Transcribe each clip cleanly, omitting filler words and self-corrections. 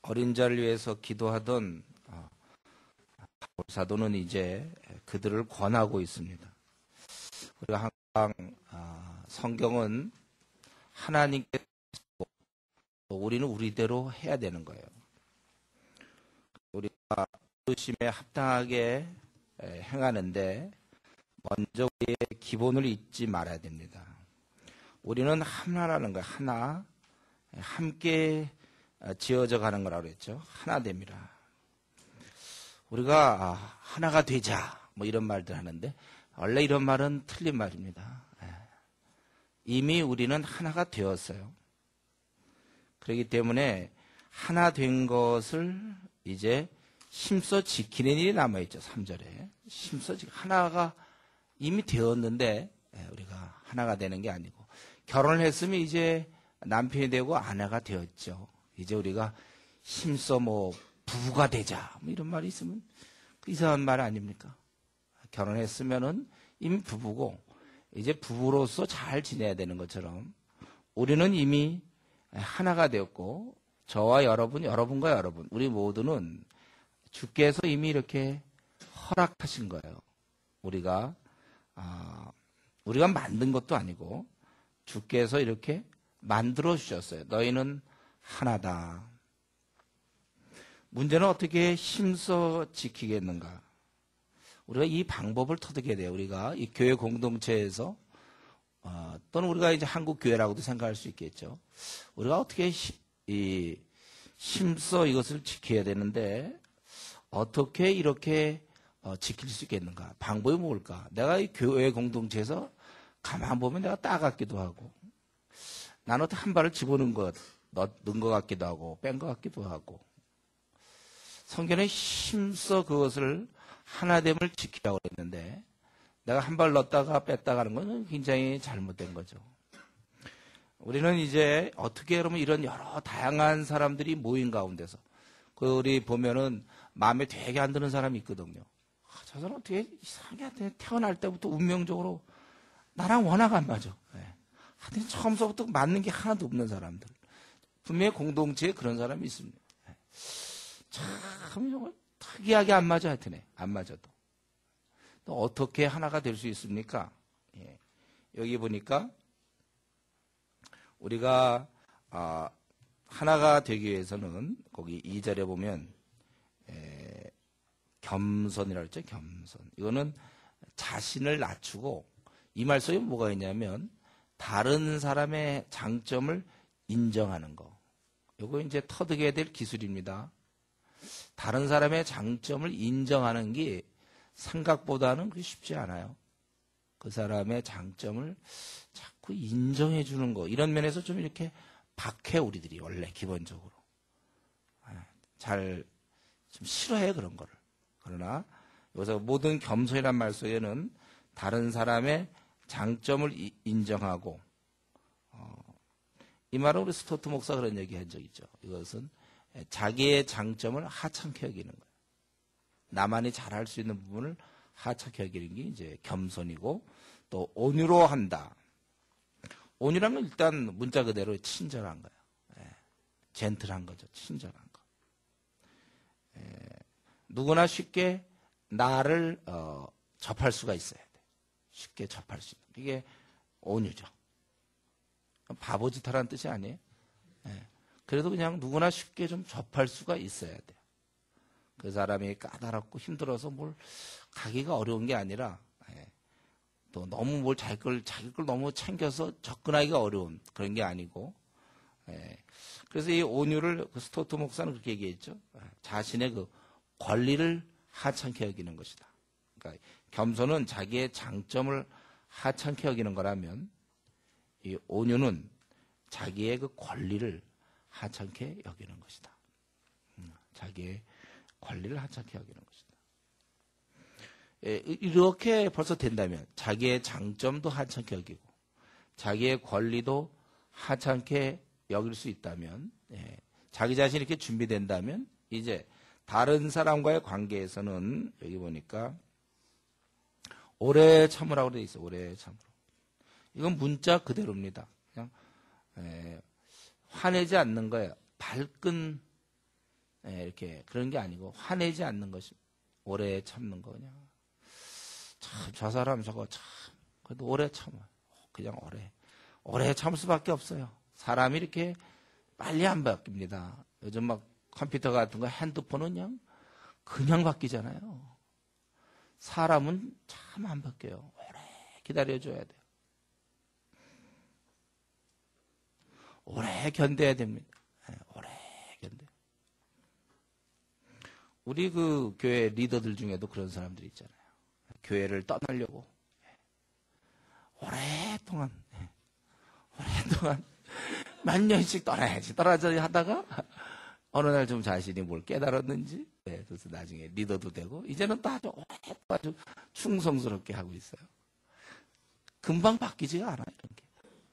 어린 자를 위해서 기도하던 바울 사도는 이제 그들을 권하고 있습니다. 우리가 항상 성경은 하나님께 우리는 우리대로 해야 되는 거예요. 우리가 부르심에 합당하게 행하는데 먼저 우리의 기본을 잊지 말아야 됩니다. 우리는 하나라는 거예요. 하나, 함께 지어져 가는 거라고 그랬죠. 하나 됩니다. 우리가 하나가 되자 뭐 이런 말들 하는데 원래 이런 말은 틀린 말입니다. 이미 우리는 하나가 되었어요. 그렇기 때문에 하나 된 것을 이제 힘써 지키는 일이 남아있죠. 3절에 힘써 하나가 이미 되었는데 우리가 하나가 되는 게 아니고 결혼을 했으면 이제 남편이 되고 아내가 되었죠. 이제 우리가 힘써 뭐 부부가 되자 뭐 이런 말이 있으면 이상한 말 아닙니까? 결혼했으면은 이미 부부고 이제 부부로서 잘 지내야 되는 것처럼 우리는 이미 하나가 되었고 저와 여러분, 여러분과 여러분 우리 모두는 주께서 이미 이렇게 허락하신 거예요. 우리가 만든 것도 아니고 주께서 이렇게 만들어 주셨어요. 너희는 하나다. 문제는 어떻게 힘써 지키겠는가? 우리가 이 방법을 터득해야 돼요. 우리가 이 교회 공동체에서 또는 우리가 이제 한국 교회라고도 생각할 수 있겠죠. 우리가 어떻게 힘써 이것을 지켜야 되는데 어떻게 이렇게 지킬 수 있겠는가? 방법이 뭘까? 내가 이 교회 공동체에서 가만 보면 내가 따갑기도 하고 나는 한 발을 집어넣은 것 같기도 하고 뺀 것 같기도 하고 성경에 힘써 그것을 하나됨을 지키라고 했는데 내가 한 발 넣었다가 뺐다가 하는 건 굉장히 잘못된 거죠. 우리는 이제 어떻게 그러면 이런 여러 다양한 사람들이 모인 가운데서 우리 보면은 마음에 되게 안 드는 사람이 있거든요. 저 사람 어떻게 이상하게 태어날 때부터 운명적으로 나랑 워낙 안 맞아. 하여튼 처음서부터 맞는 게 하나도 없는 사람들. 분명히 공동체에 그런 사람이 있습니다. 참 정말 특이하게 안 맞아. 하여튼 안 맞아도. 또 어떻게 하나가 될 수 있습니까? 여기 보니까 우리가 하나가 되기 위해서는 거기 2절에 보면 겸손이라고 했죠. 겸손. 이거는 자신을 낮추고 이 말 속에 뭐가 있냐면 다른 사람의 장점을 인정하는 거. 이거 이제 터득해야 될 기술입니다. 다른 사람의 장점을 인정하는 게 생각보다는 그게 쉽지 않아요. 그 사람의 장점을 자꾸 인정해 주는 거. 이런 면에서 좀 이렇게 박해 우리들이 원래 기본적으로. 잘 좀 싫어해 그런 거를. 그러나 여기서 모든 겸손이란 말 속에는 다른 사람의 장점을 인정하고 이 말은 우리 스토트 목사가 그런 얘기 한 적 있죠. 이것은 자기의 장점을 하찮게 여기는 거예요. 나만이 잘할 수 있는 부분을 하찮게 여기는 게 이제 겸손이고 또 온유로 한다. 온유라면 일단 문자 그대로 친절한 거예요. 젠틀한 거죠. 친절한 거. 누구나 쉽게 나를 접할 수가 있어야 돼. 쉽게 접할 수 있는. 이게 온유죠. 바보짓하라는 뜻이 아니에요. 그래도 그냥 누구나 쉽게 좀 접할 수가 있어야 돼요. 그 사람이 까다롭고 힘들어서 뭘 가기가 어려운 게 아니라 또 너무 뭘 자기 걸 너무 챙겨서 접근하기가 어려운 그런 게 아니고 그래서 이 온유를 스토트 목사는 그렇게 얘기했죠. 자신의 그 권리를 하찮게 여기는 것이다. 그러니까 겸손은 자기의 장점을 하찮게 여기는 거라면 이 온유는 자기의 그 권리를 하찮게 여기는 것이다. 자기의 권리를 하찮게 여기는 것이다. 이렇게 벌써 된다면 자기의 장점도 하찮게 여기고 자기의 권리도 하찮게 여길 수 있다면 자기 자신이 이렇게 준비된다면 이제 다른 사람과의 관계에서는 여기 보니까 오래 참으라고 되어 있어요. 오래 참으라. 이건 문자 그대로입니다. 그냥 화내지 않는 거예요. 발끈 이렇게 그런 게 아니고 화내지 않는 것이 오래 참는 거 그냥. 참, 저 사람 저거 참 그래도 오래 참아. 그냥 오래 참을 수밖에 없어요. 사람이 이렇게 빨리 안 바뀝니다. 요즘 막 컴퓨터 같은 거 핸드폰은 그냥 바뀌잖아요. 사람은 참 안 바뀌어요. 오래 기다려줘야 돼요. 오래 견뎌야 됩니다. 오래 견뎌. 우리 그 교회 리더들 중에도 그런 사람들이 있잖아요. 교회를 떠나려고 오랫동안 몇 년씩 떠나야지 하다가 어느 날 좀 자신이 뭘 깨달았는지 그래서 나중에 리더도 되고 이제는 또 아주 충성스럽게 하고 있어요. 금방 바뀌지가 않아요. 이런 게.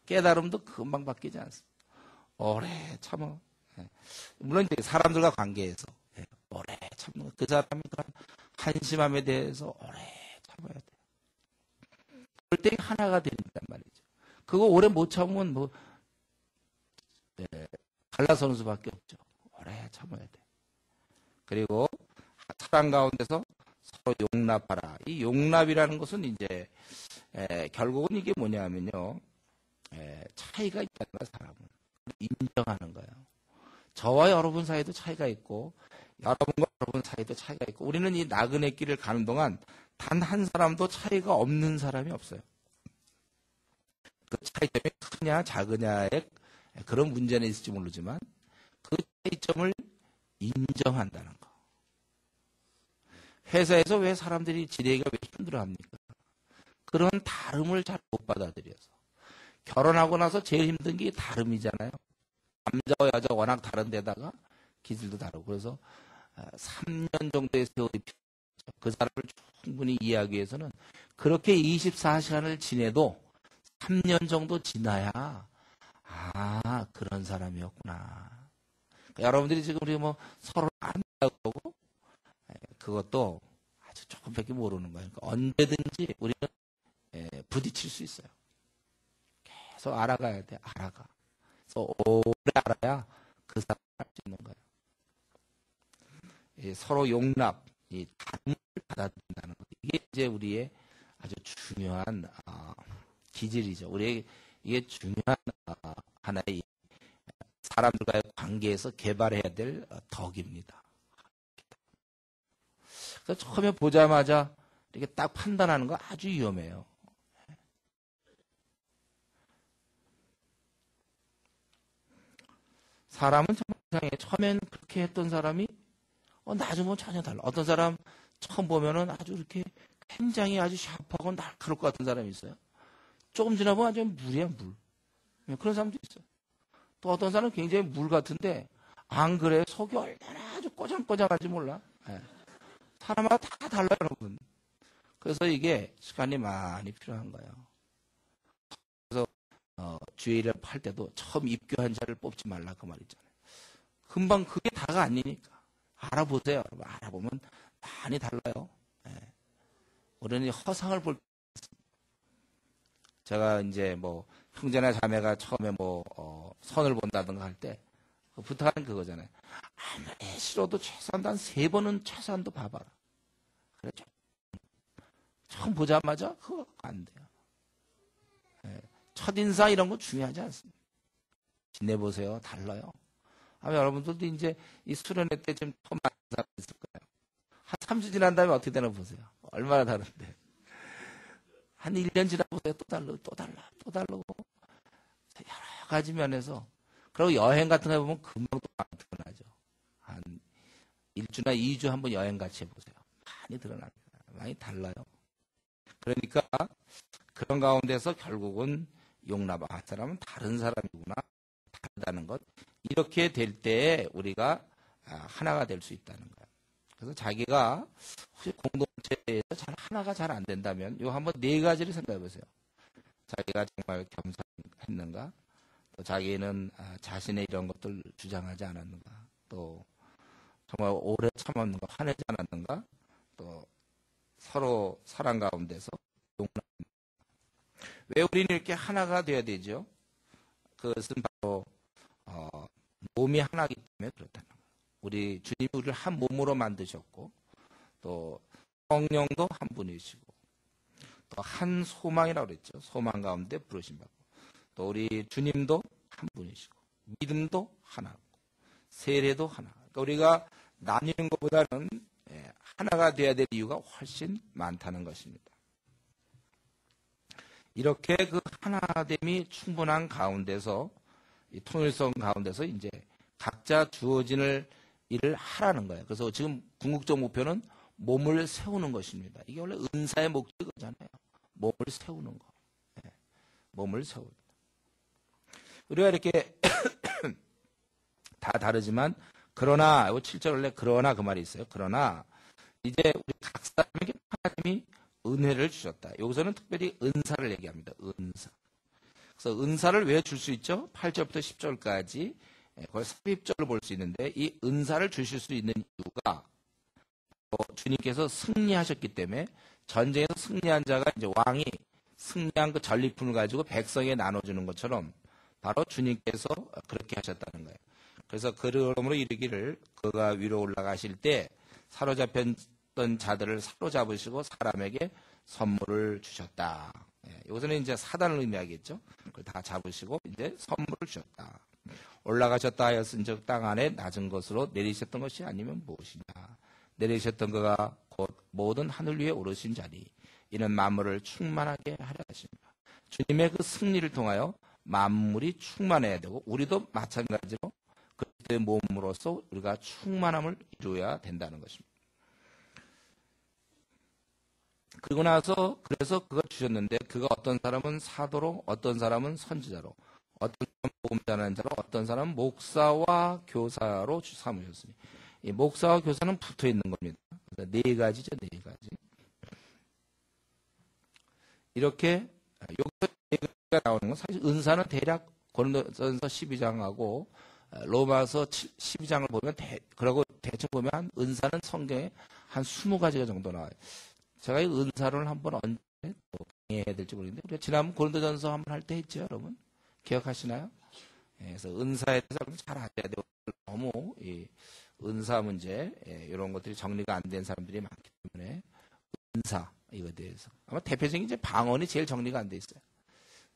깨달음도 금방 바뀌지 않습니다. 오래 참아. 물론 이제 사람들과 관계에서 오래 참는 그 사람이 그런 한심함에 대해서 오래 참아야 돼요. 그럴 때 하나가 된단 말이죠. 그거 오래 못 참으면 갈라서는 수밖에 없죠. 오래 참아야 돼. 그리고 사랑 가운데서 서로 용납하라. 이 용납이라는 것은 이제 결국은 이게 뭐냐면요. 차이가 있다는 거야, 사람은. 인정하는 거예요. 저와 여러분 사이도 차이가 있고 여러분과 여러분 사이도 차이가 있고 우리는 이 나그네 길을 가는 동안 단 한 사람도 차이가 없는 사람이 없어요. 그 차이점이 크냐 작으냐의 그런 문제는 있을지 모르지만 그 차이점을 인정한다는 거. 회사에서 왜 사람들이 지내기가 왜 힘들어합니까? 그런 다름을 잘 못 받아들여서. 결혼하고 나서 제일 힘든 게 다름이잖아요. 남자와 여자 워낙 다른 데다가 기질도 다르고. 그래서 3년 정도의 세월이 필요하죠. 그 사람을 충분히 이해하기 위해서는 그렇게 24시간을 지내도 3년 정도 지나야 그런 사람이었구나. 그러니까 여러분들이 지금 우리 서로 안다고 그러고 그것도 아주 조금밖에 모르는 거예요. 그러니까 언제든지 우리는 부딪힐 수 있어요. 계속 알아가야 돼. 알아가. 그래서 오래 알아야 그 사람을 알 수 있는 거예요. 서로 용납, 이 다름을 받아들인다는 것. 이게 이제 우리의 아주 중요한 기질이죠. 우리의 이게 중요한 하나의 사람들과의 관계에서 개발해야 될 덕입니다. 그래서 처음에 보자마자 이렇게 딱 판단하는 거 아주 위험해요. 사람은 정말 이상해. 처음엔 그렇게 했던 사람이 나중에 보면 전혀 달라. 어떤 사람 처음 보면은 아주 이렇게 굉장히 아주 샤프하고 날카로울 것 같은 사람이 있어요. 조금 지나보면 아주 물이야, 물. 그런 사람도 있어요. 또 어떤 사람은 굉장히 물 같은데 안 그래. 속이 얼마나 아주 꼬장꼬장한지 몰라. 사람마다 다 달라요, 여러분. 그래서 이게 시간이 많이 필요한 거예요. 그래서 주일을 팔 때도 처음 입교한 자를 뽑지 말라 그 말 있잖아요. 금방 그게 다가 아니니까. 알아보세요. 여러분. 알아보면 많이 달라요. 우리는 허상을 볼 제가 이제 형제나 자매가 처음에 선을 본다든가 할 때 부탁하는 그거잖아요. 아무리 싫어도 최소한 한 3번은 최소한도 봐봐라. 그래, 처음 보자마자 그거 안 돼요. 첫인상 이런 거 중요하지 않습니다. 지내보세요. 달라요. 아마 여러분들도 이제 이 수련회 때 좀 처음 만난 사람 있을 거예요. 한 3주 지난 다음에 어떻게 되나 보세요. 얼마나 다른데. 한 1년 지나보세요. 또 다르고. 여러 가지 면에서. 그리고 여행 같은 거 해보면 금방 또 많이 드러나죠. 한 1주나 2주 한번 여행 같이 해보세요. 많이 드러납니다. 많이 달라요. 그러니까 그런 가운데서 결국은 용납, 사람은 다른 사람이구나. 다르다는 것. 이렇게 될 때에 우리가 하나가 될 수 있다는 거예요. 그래서 자기가 혹시 공동체에서 하나가 잘 안 된다면 요 한번 4가지를 생각해 보세요. 자기가 정말 겸손했는가? 또 자기는 자신의 이런 것들 주장하지 않았는가? 또 정말 오래 참았는가? 화내지 않았는가? 또 서로 사랑 가운데서 용납. 왜 우리는 이렇게 하나가 돼야 되죠? 그것은 바로 몸이 하나이기 때문에 그렇다는 거예요. 우리 주님이 우리를 한 몸으로 만드셨고 또 성령도 한 분이시고 또 한 소망이라고 그랬죠. 소망 가운데 부르심 받고 또 우리 주님도 한 분이시고 믿음도 하나고 세례도 하나. 그러니까 우리가 나뉘는 것보다는 하나가 돼야 될 이유가 훨씬 많다는 것입니다. 이렇게 그 하나됨이 충분한 가운데서 이 통일성 가운데서 이제 각자 주어진 일을 하라는 거예요. 그래서 지금 궁극적 목표는 몸을 세우는 것입니다. 이게 원래 은사의 목적이잖아요. 몸을 세우는 거. 네. 몸을 세우는 거. 우리가 이렇게 다 다르지만 그러나 7절 원래 그러나 그 말이 있어요. 그러나 이제 우리 각 사람에게 하나님이 은혜를 주셨다. 여기서는 특별히 은사를 얘기합니다. 은사. 그래서 은사를 왜 줄 수 있죠? 8절부터 10절까지 거의 삽입절을 볼 수 있는데 이 은사를 주실 수 있는 이유가 주님께서 승리하셨기 때문에 전쟁에서 승리한 자가 이제 왕이 승리한 그 전리품을 가지고 백성에 나눠주는 것처럼 바로 주님께서 그렇게 하셨다는 거예요. 그래서 그러므로 이르기를 그가 위로 올라가실 때 사로잡혔던 자들을 사로잡으시고 사람에게 선물을 주셨다. 이것은 이제 사단을 의미하겠죠. 그걸 다 잡으시고 이제 선물을 주셨다. 올라가셨다 하였은즉 땅 안에 낮은 것으로 내리셨던 것이 아니면 무엇이냐. 내리셨던 그가 곧 모든 하늘 위에 오르신 자리 이는 만물을 충만하게 하려 하십니다. 주님의 그 승리를 통하여 만물이 충만해야 되고 우리도 마찬가지로 그리스도의 몸으로서 우리가 충만함을 이루어야 된다는 것입니다. 그리고 나서 그래서 그걸 주셨는데 그가 어떤 사람은 사도로 어떤 사람은 선지자로 어떤 사람은 복음 전하는 자로 어떤 사람은 목사와 교사로 삼으셨으니 이 목사와 교사는 붙어 있는 겁니다. 네 가지죠, 네 가지. 이렇게 여기서 네 가지가 나오는 건 사실 은사는 대략 고린도전서 12장하고 로마서 12장을 보면 그러고 대충 보면 은사는 성경에 한 20가지가 정도 나와요. 제가 이 은사론을 한번 언제 또 강의해야 될지 모르겠는데 우리가 지난번 고린도전서 한번 할 때 했죠, 여러분? 기억하시나요? 그래서 은사에 대해서 잘 아셔야 되고 너무 이 은사 문제 이런 것들이 정리가 안 된 사람들이 많기 때문에 은사 이거에 대해서 아마 대표적인 이제 방언이 제일 정리가 안 돼 있어요.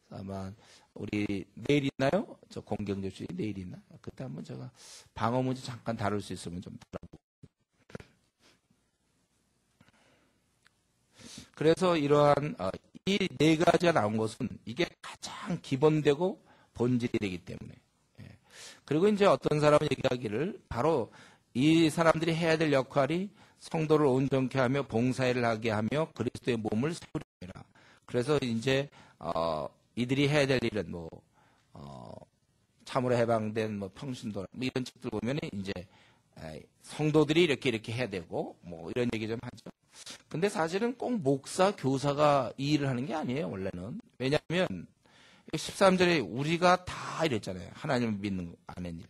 아마 우리 내일 있나요? 저 공경접시 내일 있나? 그때 한번 제가 방언 문제 잠깐 다룰 수 있으면 좀 다뤄보고. 그래서 이러한 이 네 가지가 나온 것은 이게 가장 기본되고 본질이 되기 때문에. 그리고 이제 어떤 사람은 얘기하기를 바로 이 사람들이 해야 될 역할이 성도를 온전케 하며 봉사일을 하게 하며 그리스도의 몸을 세우려 합니다. 그래서 이제 이들이 해야 될 일은 참으로 해방된 평신도 이런 책들 보면 이제 성도들이 이렇게 해야 되고 이런 얘기 좀 하죠. 근데 사실은 꼭 목사, 교사가 이 일을 하는 게 아니에요, 원래는. 왜냐하면 13절에 우리가 다 이랬잖아요. 하나님을 믿는 아는 일.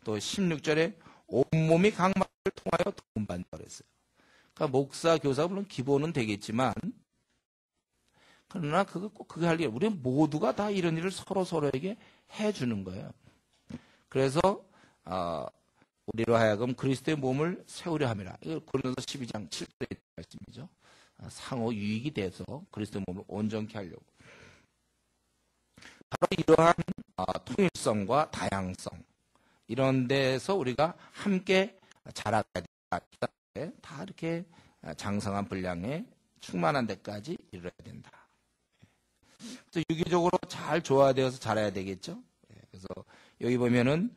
또 16절에 온몸이 각 말을 통하여 도움받는다고 그랬어요. 그러니까 목사, 교사 물론 기본은 되겠지만 그러나 그게 할 일, 우리 모두가 다 이런 일을 서로에게 해주는 거예요. 그래서 우리로 하여금 그리스도의 몸을 세우려 함이라. 이거 고린도서 12장 7절의 말씀이죠. 상호 유익이 돼서 그리스도의 몸을 온전케 하려고. 바로 이러한 통일성과 다양성 이런 데서 우리가 함께 자라가야 된다. 다 이렇게 장성한 분량에 충만한 데까지 이르러야 된다. 그래서 유기적으로 잘 조화되어서 자라야 되겠죠. 그래서 여기 보면은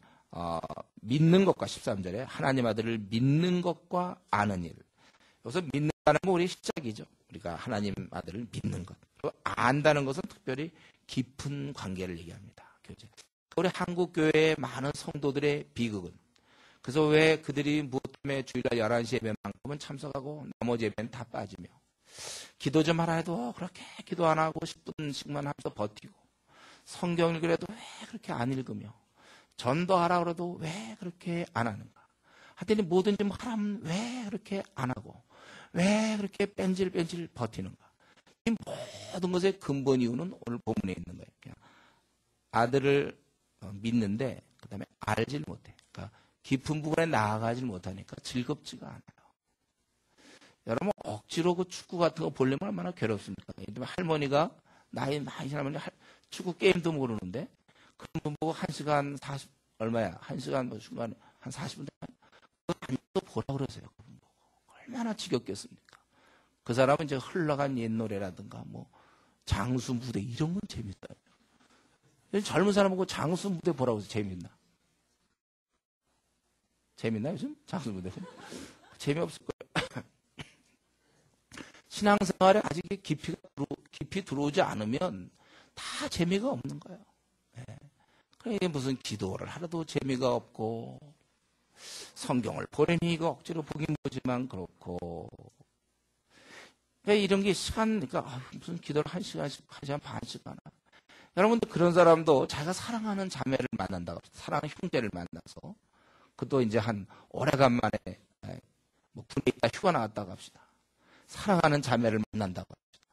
믿는 것과 13절에 하나님 아들을 믿는 것과 아는 일. 여기서 믿는다는 건 우리 시작이죠. 우리가 하나님 아들을 믿는 것. 그리고 안다는 것은 특별히 깊은 관계를 얘기합니다. 교제. 우리 한국 교회의 많은 성도들의 비극은 그래서 왜 그들이 무엇 때문에 주일날 11시 예배만큼은 참석하고 나머지 예배는 다 빠지며 기도 좀 하라 해도 그렇게 기도 안 하고 10분씩만 하면서 버티고 성경 읽으래도 왜 그렇게 안 읽으며 전도하라 그래도 왜 그렇게 안 하는가? 하더니 뭐든지 하라면 왜 그렇게 안 하고 왜 그렇게 뺀질뺀질 버티는가? 이 모든 것의 근본 이유는 오늘 본문에 있는 거예요. 그냥 아들을 믿는데 그 다음에 알질 못해. 그러니까 깊은 부분에 나아가지 못하니까 즐겁지가 않아요. 여러분 억지로 그 축구 같은 거 보려면 얼마나 괴롭습니까? 할머니가 나이 많이 할머니 축구 게임도 모르는데 그런 분 보고 1시간 40 얼마야? 1시간 뭐 중간에 한 40분 또 보라 그러세요. 그분 보고 얼마나 지겹겠습니까? 그 사람은 이제 흘러간 옛 노래라든가 뭐 장수 무대 이런 건 재밌어요. 젊은 사람 보고 장수 무대 보라고 해서 재밌나? 재밌나 요즘? 장수 무대 재미없을 거예요. 신앙생활에 아직 깊이 들어오지 않으면 다 재미가 없는 거예요. 네. 그러니까 무슨 기도를 하려도 재미가 없고 성경을 보려니 이거 억지로 보긴 보지만 그렇고 그러니까 이런 게 그러니까 무슨 기도를 1시간씩 1시간 반씩 하나. 여러분들 그런 사람도 자기가 사랑하는 자매를 만난다고 사랑하는 형제를 만나서 그것도 이제 한 오래간만에 뭐 군에 있다 휴가 나갔다고 합시다. 사랑하는 자매를 만난다고 합시다.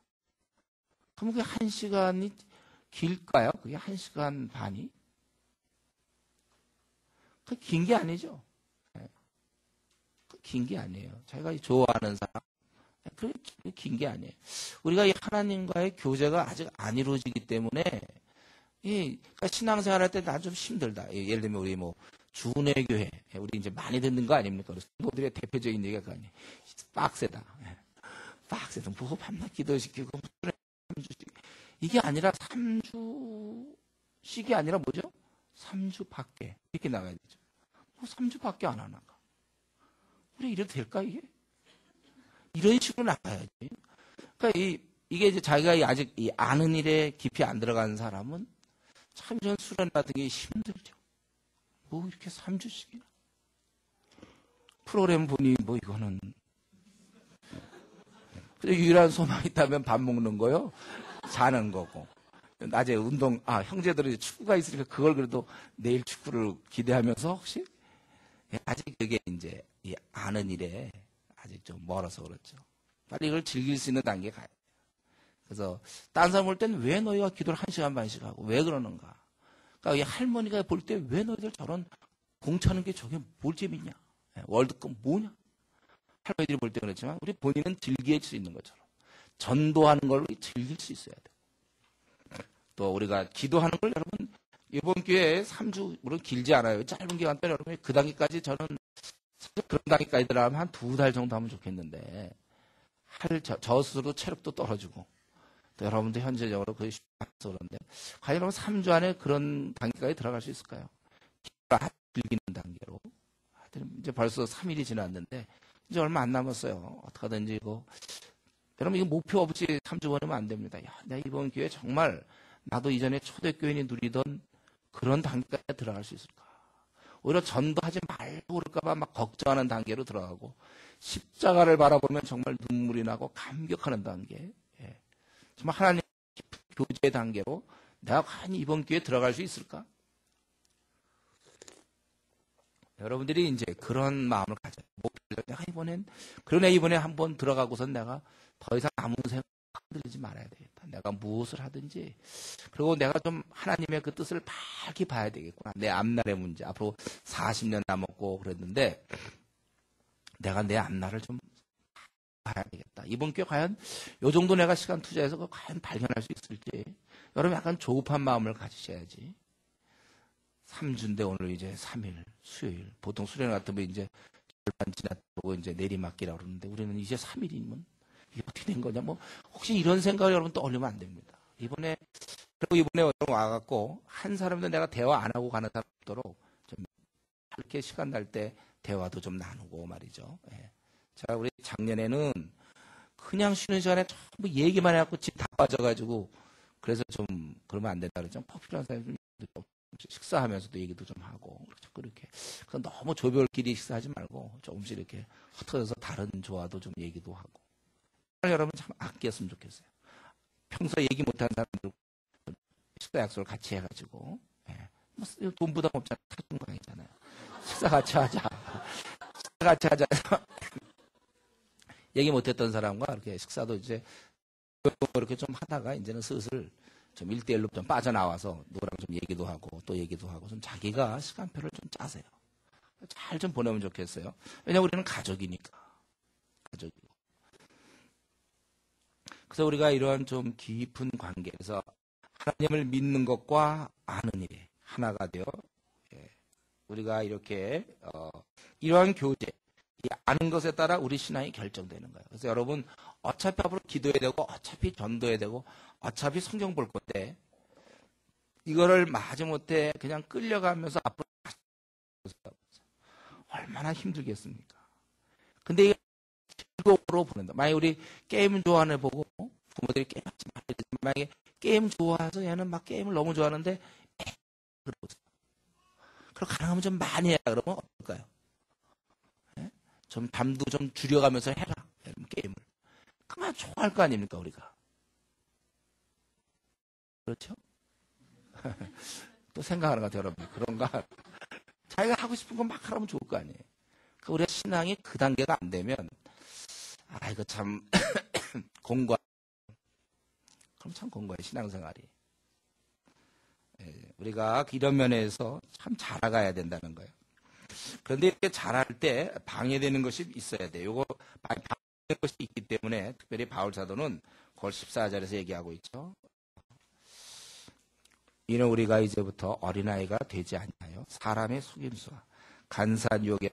그럼 그게 1시간이 길까요? 그게 1시간 반이? 그 긴 게 아니죠. 그 긴 게 아니에요. 자기가 좋아하는 사람. 그게 긴 게 아니에요. 우리가 이 하나님과의 교제가 아직 안 이루어지기 때문에 그러니까 신앙생활 할 때 난 좀 힘들다. 예를 들면 우리 뭐 준회교회 우리 이제 많이 듣는 거 아닙니까? 성도들의 대표적인 얘기가 아니에요. 빡세다. 빡세다. 뭐 밤낮 기도시키고 3주씩 이게 아니라 3주씩이 아니라 뭐죠? 3주 밖에 이렇게 나가야 되죠. 뭐 3주 밖에 안 하나. 우리 이래도 될까 이게? 이런 식으로 나가야지. 그러니까 이게 이제 자기가 아직 이 아는 일에 깊이 안 들어간 사람은 참 이런 수련 같은 게 힘들죠. 뭐 이렇게 3주씩이나. 프로그램 보니 뭐 이거는. 유일한 소망이 있다면 밥 먹는 거요. 자는 거고. 낮에 형제들이 축구가 있으니까 그걸 그래도 내일 축구를 기대하면서 혹시? 아직 그게 이제 이 아는 일에 아직 좀 멀어서 그렇죠. 빨리 이걸 즐길 수 있는 단계에 가야 돼요. 그래서 딴 사람 볼 때는 왜 너희가 기도를 1시간 반씩 하고 왜 그러는가? 그러니까 이 할머니가 볼 때 왜 너희들 저런 공차는 게 저게 뭘 재밌냐? 월드컵 뭐냐? 할머니들이 볼 때 그렇지만 우리 본인은 즐길 수 있는 것처럼 전도하는 걸로 즐길 수 있어야 돼요. 또 우리가 기도하는 걸 여러분 이번 기회에 3주 물론 길지 않아요. 짧은 기간 동안 여러분이 그 단계까지 저는 그런 단계까지 들어가면 한 2달 정도 하면 좋겠는데 저 스스로 체력도 떨어지고 또 여러분도 현재적으로 그게 쉽지 않아서 그런데 과연 여러분 3주 안에 그런 단계까지 들어갈 수 있을까요? 즐기는 단계로 이제 벌써 3일이 지났는데 이제 얼마 안 남았어요. 어떡하든지 여러분 이거 목표 없이 3주 보내면 안 됩니다. 내가 이번 기회에 정말 나도 이전에 초대교인이 누리던 그런 단계까지 들어갈 수 있을까? 오히려 전도하지 말고 그럴까봐 막 걱정하는 단계로 들어가고 십자가를 바라보면 정말 눈물이 나고 감격하는 단계. 정말 하나님 교제의 단계로 내가 과연 이번 기회에 들어갈 수 있을까? 여러분들이 이제 그런 마음을 가져요. 내가 이번에 한번 들어가고선 내가 더 이상 아무 생각 들지 말아야 되겠다. 내가 무엇을 하든지 그리고 내가 좀 하나님의 그 뜻을 밝히 봐야 되겠구나. 내 앞날의 문제 앞으로 40년 남았고 그랬는데 내가 내 앞날을 좀 봐야 되겠다. 이번 기회에 과연 요 정도 내가 시간 투자해서 그걸 과연 발견할 수 있을지 여러분 약간 조급한 마음을 가지셔야지. 3주인데 오늘 이제 3일 수요일 보통 수련 같으면 이제 절반 지났고 이제 내리막기라고 그러는데 우리는 이제 3일이면 이게 어떻게 된 거냐 뭐 혹시 이런 생각을 여러분 떠올리면 안 됩니다. 이번에 와갖고 한 사람도 내가 대화 안 하고 가는 사람 없도록 좀 이렇게 시간 날 때 대화도 좀 나누고 말이죠. 자 우리 작년에는 그냥 쉬는 시간에 전부 얘기만 해갖고 집 다 빠져가지고 그래서 좀 그러면 안 된다 그랬죠. 필요한 사람들 좀 식사하면서도 얘기도 좀 하고 그렇게 너무 조별끼리 식사하지 말고 조금씩 이렇게 흩어져서 다른 조화도 좀 얘기도 하고 여러분 참 아꼈으면 좋겠어요. 평소에 얘기 못하는 사람들 식사 약속을 같이 해가지고 뭐 돈 부담 없잖아요. 사준 거 아니잖아요. 식사 같이 하자. 식사 같이 하자. 얘기 못했던 사람과 이렇게 식사도 이제 이렇게 좀 하다가 이제는 슬슬 좀 1대1로 좀 빠져나와서 누구랑 좀 얘기도 하고 또 얘기도 하고 좀 자기가 시간표를 좀 짜세요. 잘 좀 보내면 좋겠어요. 왜냐하면 우리는 가족이니까. 가족이고. 그래서 우리가 이러한 좀 깊은 관계에서 하나님을 믿는 것과 아는 일이 하나가 되어 우리가 이렇게 이러한 교제, 이 아는 것에 따라 우리 신앙이 결정되는 거예요. 그래서 여러분 어차피 앞으로 기도해야 되고 어차피 전도해야 되고 어차피 성경 볼 건데 이거를 마지못해 그냥 끌려가면서 앞으로 얼마나 힘들겠습니까? 근데 이게 즐거움으로 보낸다. 만약에 우리 게임 좋아하는 애 보고 부모들이 게임 하지 말아야 되지. 만약에 게임 좋아해서 얘는 막 게임을 너무 좋아하는데 그러보세요. 그럼 가능하면 좀 많이 해라. 그러면 어떨까요? 네? 좀 담도 좀 줄여가면서 해라. 게임을. 그만 좋아할 거 아닙니까 우리가. 그렇죠? 또 생각하는 것 같아요 여러분. 그런가? 자기가 하고 싶은 건 막 하라면 좋을 거 아니에요. 그러니까 우리가 신앙이 그 단계가 안 되면 이거 참 공과 그럼 참 공과해 신앙생활이. 우리가 이런 면에서 참 자라가야 된다는 거예요. 그런데 이렇게 자랄 때 방해되는 것이 있어야 돼요. 요거 방해되는 것이 있기 때문에 특별히 바울 사도는 그걸 14절에서 얘기하고 있죠. 이는 우리가 이제부터 어린아이가 되지 않나요? 사람의 속임수와 간사한 유혹에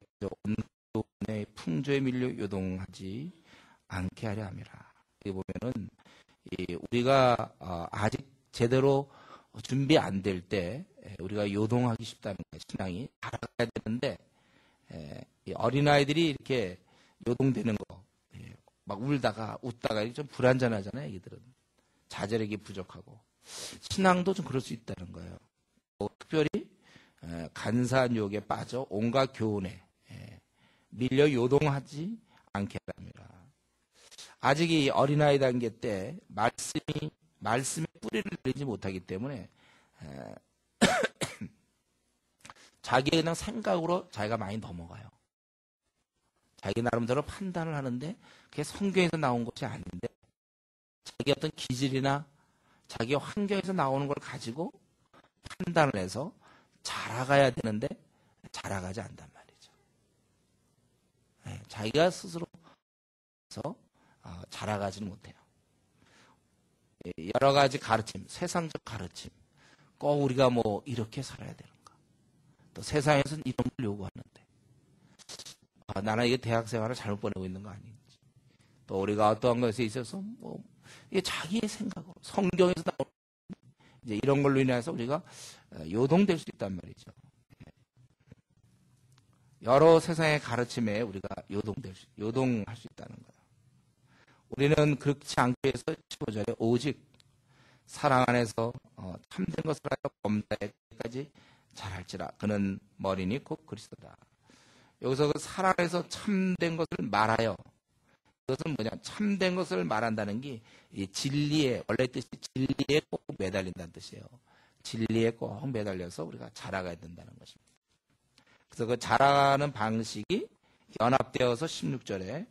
온갖의 풍조에 밀려 요동하지 않게 하려 함이라. 여기 보면은 우리가 아직 제대로 준비 안 될 때 우리가 요동하기 쉽다는 거예요. 신앙이 자라가야 되는데 이 어린아이들이 이렇게 요동되는 거, 막 울다가 웃다가 좀 불안전하잖아요. 애기들은 자제력이 부족하고 신앙도 좀 그럴 수 있다는 거예요. 특별히 간사한 유혹에 빠져 온갖 교훈에 밀려 요동하지 않게 합니다. 아직 이 어린아이 단계 때 말씀의 뿌리를 내리지 못하기 때문에 자기의 그냥 생각으로 자기가 많이 넘어가요. 자기 나름대로 판단을 하는데 그게 성경에서 나온 것이 아닌데 자기 어떤 기질이나 자기 환경에서 나오는 걸 가지고 판단을 해서 자라가야 되는데 자라가지 않단 말이죠. 자기가 스스로 자라가지는 못해요. 여러 가지 가르침, 세상적 가르침, 꼭 우리가 뭐 이렇게 살아야 되는가? 또 세상에서는 이런 걸 요구하는데 나는 이게 대학 생활을 잘못 보내고 있는 거 아닌지, 또 우리가 어떠한 것에 있어서 뭐 이게 자기의 생각으로 성경에서 나오는 이제 이런 걸로 인해서 우리가 요동될 수 있단 말이죠. 여러 세상의 가르침에 우리가 요동할 수 있다는 거예요. 우리는 그렇지 않기 위해서 15절에 오직 사랑 안에서 참된 것을 하여 범사에까지 잘할지라 그는 머리니 곧 그리스도다. 여기서 그 사랑 안에서 참된 것을 말하여, 이것은 뭐냐, 참된 것을 말한다는 게 이 진리에, 원래 뜻이 진리에 꼭 매달린다는 뜻이에요. 진리에 꼭 매달려서 우리가 자라가야 된다는 것입니다. 그래서 그 자라가는 방식이 연합되어서 16절에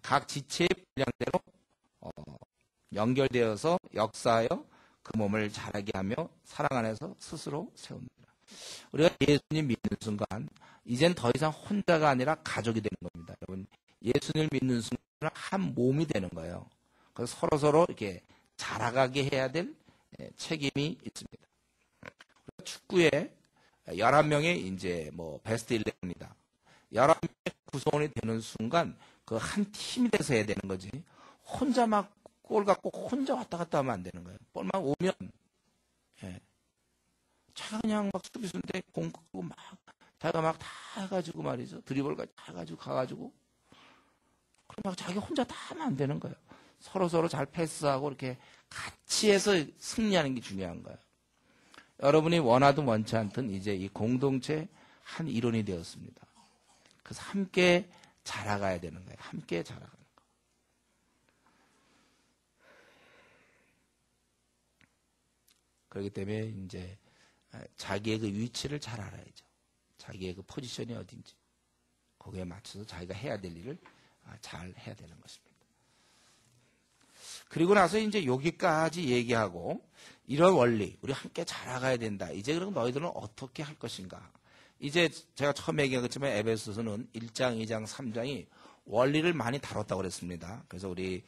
각 지체의 분량대로 연결되어서 역사하여 그 몸을 자라게 하며 사랑 안에서 스스로 세웁니다. 우리가 예수님 믿는 순간 이젠 더 이상 혼자가 아니라 가족이 되는 겁니다. 여러분, 예수님을 믿는 순간 한 몸이 되는 거예요. 그래서 서로 이렇게 자라가게 해야 될 책임이 있습니다. 축구에 11명의 이제 뭐 베스트 11입니다. 11명의 구성원이 되는 순간 그 한 팀이 돼서 해야 되는 거지. 혼자 막 골 갖고 혼자 왔다 갔다 하면 안 되는 거예요. 볼만 오면 자기가 그냥 막 수비수인데 공 끄고 막 자기가 막 다 해가지고 말이죠. 드리블까지 다 해가지고 가가지고 그럼 막 자기가 혼자 다 하면 안 되는 거예요. 서로 잘 패스하고 이렇게 같이 해서 승리하는 게 중요한 거예요. 여러분이 원하든 원치 않든 이제 이 공동체 한 일원이 되었습니다. 그래서 함께 자라가야 되는 거예요. 함께 자라가는 거. 그렇기 때문에 이제 자기의 그 위치를 잘 알아야죠. 자기의 그 포지션이 어딘지 거기에 맞춰서 자기가 해야 될 일을 잘 해야 되는 것입니다. 그리고 나서 이제 여기까지 얘기하고 이런 원리, 우리 함께 자라가야 된다. 이제 그럼 너희들은 어떻게 할 것인가? 이제 제가 처음에 얘기했지만 에베소서는 1장, 2장, 3장이 원리를 많이 다뤘다고 그랬습니다. 그래서 우리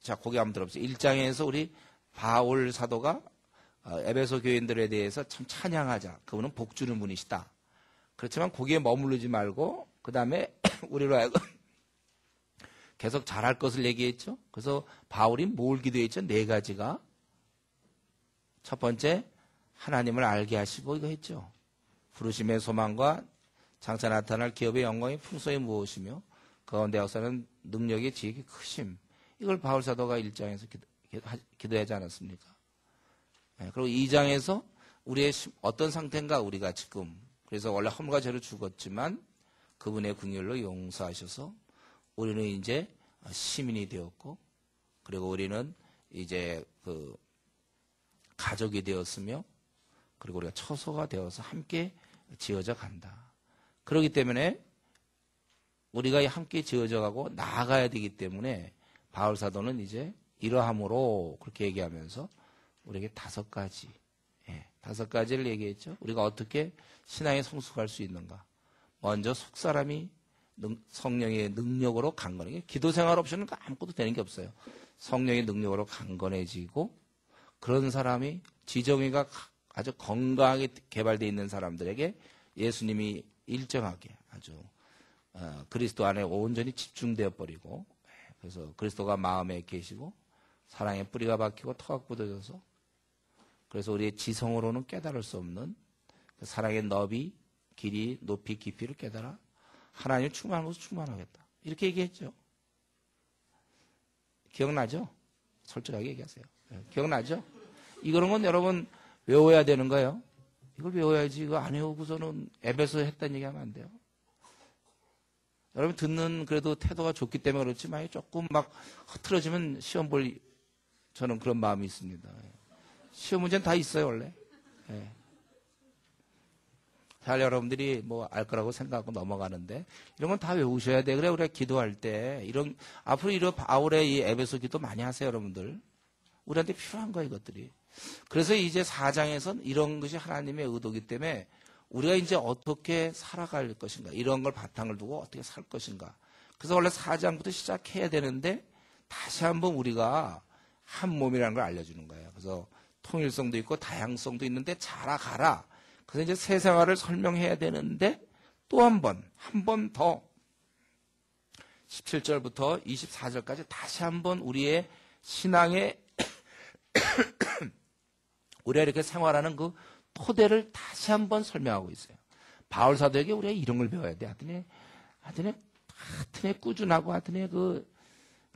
자 거기 한번 들어보세요. 1장에서 우리 바울 사도가 에베소 교인들에 대해서 참 찬양하자. 그분은 복 주는 분이시다. 그렇지만 거기에 머무르지 말고 그 다음에 우리로 하여금 계속 잘할 것을 얘기했죠. 그래서 바울이 뭘 기도했죠? 4가지가. 첫 번째, 하나님을 알게 하시고 이거 했죠. 부르심의 소망과 장차 나타날 기업의 영광이 풍성이 무엇이며 그 가운데 역사는 능력의 지혜의 크심. 이걸 바울 사도가 1장에서 기도하지 않았습니까? 네, 그리고 2장에서 우리의 어떤 상태인가 우리가 지금 그래서 원래 허물과 죄로 죽었지만 그분의 긍휼로 용서하셔서 우리는 이제 시민이 되었고 그리고 우리는 이제 그 가족이 되었으며 그리고 우리가 처소가 되어서 함께 지어져 간다. 그렇기 때문에 우리가 함께 지어져 가고 나아가야 되기 때문에 바울 사도는 이제 이러함으로 그렇게 얘기하면서 우리에게 5가지, 5가지를 얘기했죠. 우리가 어떻게 신앙에 성숙할 수 있는가. 먼저 속사람이 성령의 능력으로 강건해지고 기도 생활 없이는 아무것도 되는 게 없어요. 성령의 능력으로 강건해지고 그런 사람이 지정의가 아주 건강하게 개발되어 있는 사람들에게 예수님이 일정하게 아주 그리스도 안에 온전히 집중되어 버리고 그래서 그리스도가 마음에 계시고 사랑의 뿌리가 박히고 터가 굳어져서 그래서 우리의 지성으로는 깨달을 수 없는 그 사랑의 너비, 길이, 높이, 깊이를 깨달아 하나님 충만한 것을 충만하겠다. 이렇게 얘기했죠. 기억나죠? 솔직하게 얘기하세요. 기억나죠? 이런 건 여러분 외워야 되는 거예요. 이걸 외워야지. 이거 안 외우고서는 에베소 했다는 얘기하면 안 돼요. 여러분 듣는 그래도 태도가 좋기 때문에 그렇지만 조금 막 흐트러지면 시험 볼 저는 그런 마음이 있습니다. 시험 문제는 다 있어요 원래. 잘 여러분들이 뭐 알 거라고 생각하고 넘어가는데 이런 건 다 외우셔야 돼. 그래 우리가 기도할 때 이런 앞으로 이런 바울의 이 에베소 기도 많이 하세요 여러분들. 우리한테 필요한 거예요 이것들이. 그래서 이제 4장에서는 이런 것이 하나님의 의도이기 때문에 우리가 이제 어떻게 살아갈 것인가 이런 걸 바탕을 두고 어떻게 살 것인가. 그래서 원래 4장부터 시작해야 되는데 다시 한번 우리가 한 몸이라는 걸 알려주는 거예요. 그래서 통일성도 있고 다양성도 있는데 자라가라. 그래서 이제 새 생활을 설명해야 되는데 또 한 번 더 17절부터 24절까지 다시 한번 우리의 신앙의 우리가 이렇게 생활하는 그 토대를 다시 한번 설명하고 있어요. 바울 사도에게 우리가 이런 걸 배워야 돼. 하여튼에 꾸준하고 하여튼에 그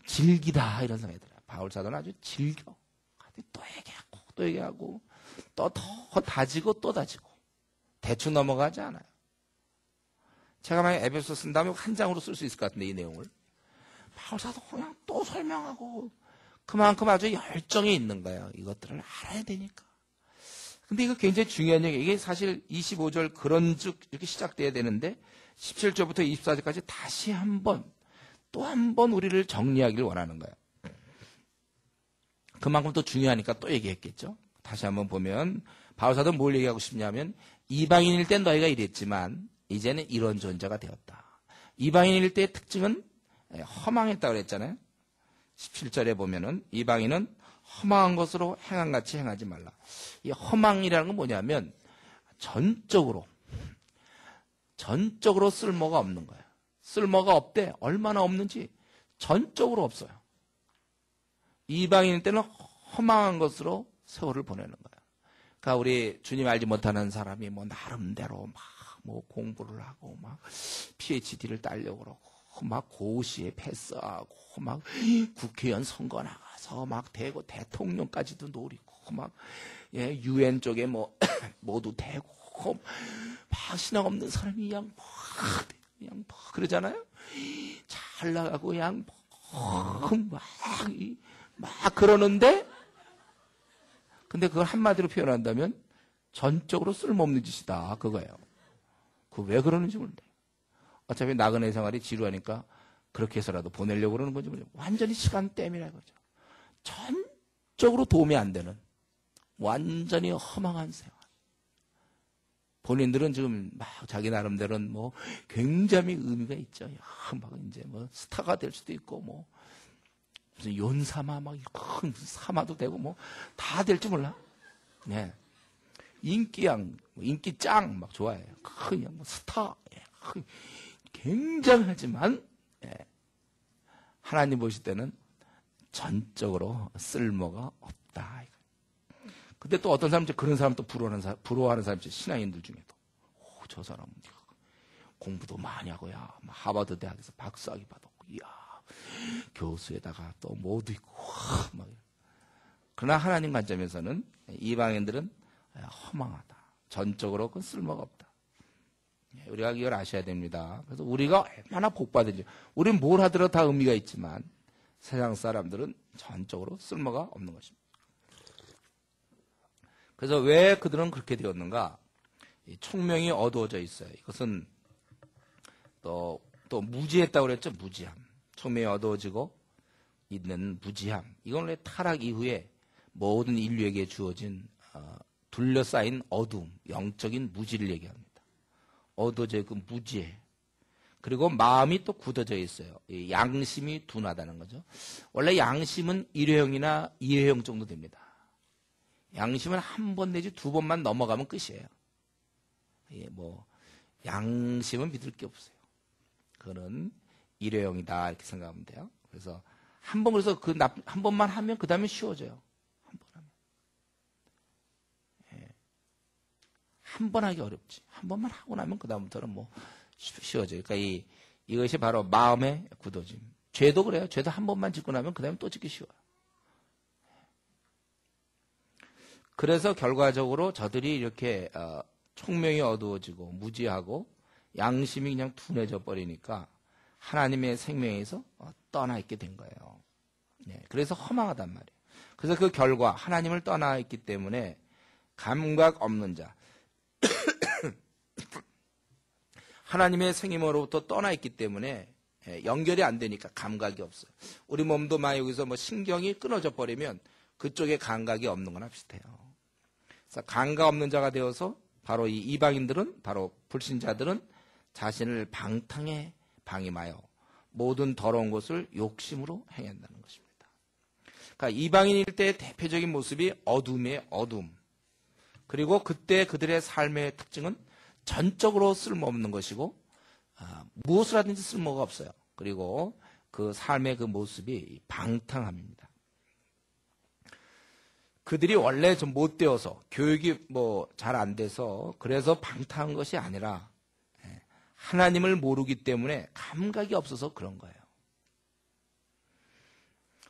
질기다 이런 생각이 들어요. 바울 사도는 아주 질겨. 또 얘기하고 또 얘기하고 또 더 다지고 또 다지고 대충 넘어가지 않아요. 제가 만약 에베소 쓴다면 한 장으로 쓸 수 있을 것 같은데 이 내용을 바울 사도 그냥 또 설명하고 그만큼 아주 열정이 있는 거예요. 이것들을 알아야 되니까. 근데 이거 굉장히 중요한 얘기예요. 이게 사실 25절 그런즉 이렇게 시작돼야 되는데 17절부터 24절까지 다시 또 한 번 우리를 정리하기를 원하는 거예요. 그만큼 또 중요하니까 또 얘기했겠죠. 다시 한번 보면 바울 사도는 뭘 얘기하고 싶냐면 이방인일 땐 너희가 이랬지만 이제는 이런 존재가 되었다. 이방인일 때의 특징은 허망했다고 그랬잖아요. 17절에 보면은 이방인은 허망한 것으로 행한같이 행하지 말라. 이 허망이라는 건 뭐냐면 전적으로 쓸모가 없는 거예요. 쓸모가 없대. 얼마나 없는지 전적으로 없어요. 이방인일 때는 허망한 것으로 세월을 보내는 거예요. 그러니까 우리 주님 알지 못하는 사람이 뭐 나름대로 막 뭐 공부를 하고 막 PhD를 따려고 그러고 막 고시에 패스하고 막 국회의원 선거 나가서 막 되고 대통령까지도 노리고 막 UN 쪽에 뭐 모두 되고 막 신앙 없는 사람이 그냥 막 그러잖아요. 잘 나가고 그냥 막 그러는데 근데 그걸 한마디로 표현한다면 전적으로 쓸모없는 짓이다 그거예요. 그 왜 그러는지 모르는데 어차피 나그네 생활이 지루하니까 그렇게 해서라도 보내려고 그러는 건지 모르겠어요. 완전히 시간 땜이라 이거죠. 전적으로 도움이 안 되는 완전히 허망한 생활. 본인들은 지금 막 자기 나름대로는 뭐 굉장히 의미가 있죠. 야, 막 이제 뭐 스타가 될 수도 있고 뭐 무슨 연사마 막 큰 사마도 되고 뭐 다 될 줄 몰라. 네. 인기양, 인기짱 막 좋아해요. 그냥 뭐 스타, 굉장하지만 하나님 보실 때는 전적으로 쓸모가 없다. 근데 또 어떤 사람, 그런 사람 또 부러워하는 사람, 신앙인들 중에도. 오, 저 사람은 공부도 많이 하고, 야, 하버드 대학에서 박사학위 받았고, 이야, 교수에다가 또 뭐도 있고, 와, 막. 그러나 하나님 관점에서는 이방인들은 허망하다. 전적으로 그 쓸모가 없다. 우리가 이걸 아셔야 됩니다. 그래서 우리가 얼마나 복받은지, 우리는 뭘 하더라도 다 의미가 있지만, 세상 사람들은 전적으로 쓸모가 없는 것입니다. 그래서 왜 그들은 그렇게 되었는가? 총명이 어두워져 있어요. 이것은 또 무지했다고 그랬죠. 무지함. 총명이 어두워지고 있는 무지함. 이건 원래 타락 이후에 모든 인류에게 주어진 둘러싸인 어두움, 영적인 무지를 얘기합니다. 어두워져 그 무지해. 그리고 마음이 또 굳어져 있어요. 양심이 둔하다는 거죠. 원래 양심은 1회형이나 2회형 정도 됩니다. 양심은 한 번 내지 두 번만 넘어가면 끝이에요. 뭐 양심은 믿을 게 없어요. 그거는 1회형이다 이렇게 생각하면 돼요. 그래서 한 번만 하면 그 다음에 쉬워져요. 한 번 하면. 한 번 하기 어렵지. 한 번만 하고 나면 그 다음부터는 뭐 쉬워져요. 그러니까 이것이 바로 마음의 굳어짐. 죄도 그래요. 죄도 한 번만 짓고 나면 그 다음에 또 짓기 쉬워요. 그래서 결과적으로 저들이 이렇게 총명이 어두워지고 무지하고 양심이 그냥 둔해져 버리니까 하나님의 생명에서 떠나 있게 된 거예요. 그래서 허망하단 말이에요. 그래서 그 결과 하나님을 떠나 있기 때문에 감각 없는 자 하나님의 생명으로부터 떠나 있기 때문에 연결이 안 되니까 감각이 없어요. 우리 몸도 만약 여기서 뭐 신경이 끊어져 버리면 그쪽에 감각이 없는 거나 비슷해요. 그래서 감각 없는 자가 되어서 바로 이 이방인들은, 바로 불신자들은 자신을 방탕에 방임하여 모든 더러운 것을 욕심으로 행한다는 것입니다. 그러니까 이방인일 때의 대표적인 모습이 어둠이에요. 어둠. 그리고 그때 그들의 삶의 특징은 전적으로 쓸모없는 것이고 무엇을 하든지 쓸모가 없어요. 그리고 그 삶의 그 모습이 방탕함입니다. 그들이 원래 좀 못되어서 교육이 뭐 잘 안 돼서 그래서 방탕한 것이 아니라 하나님을 모르기 때문에 감각이 없어서 그런 거예요.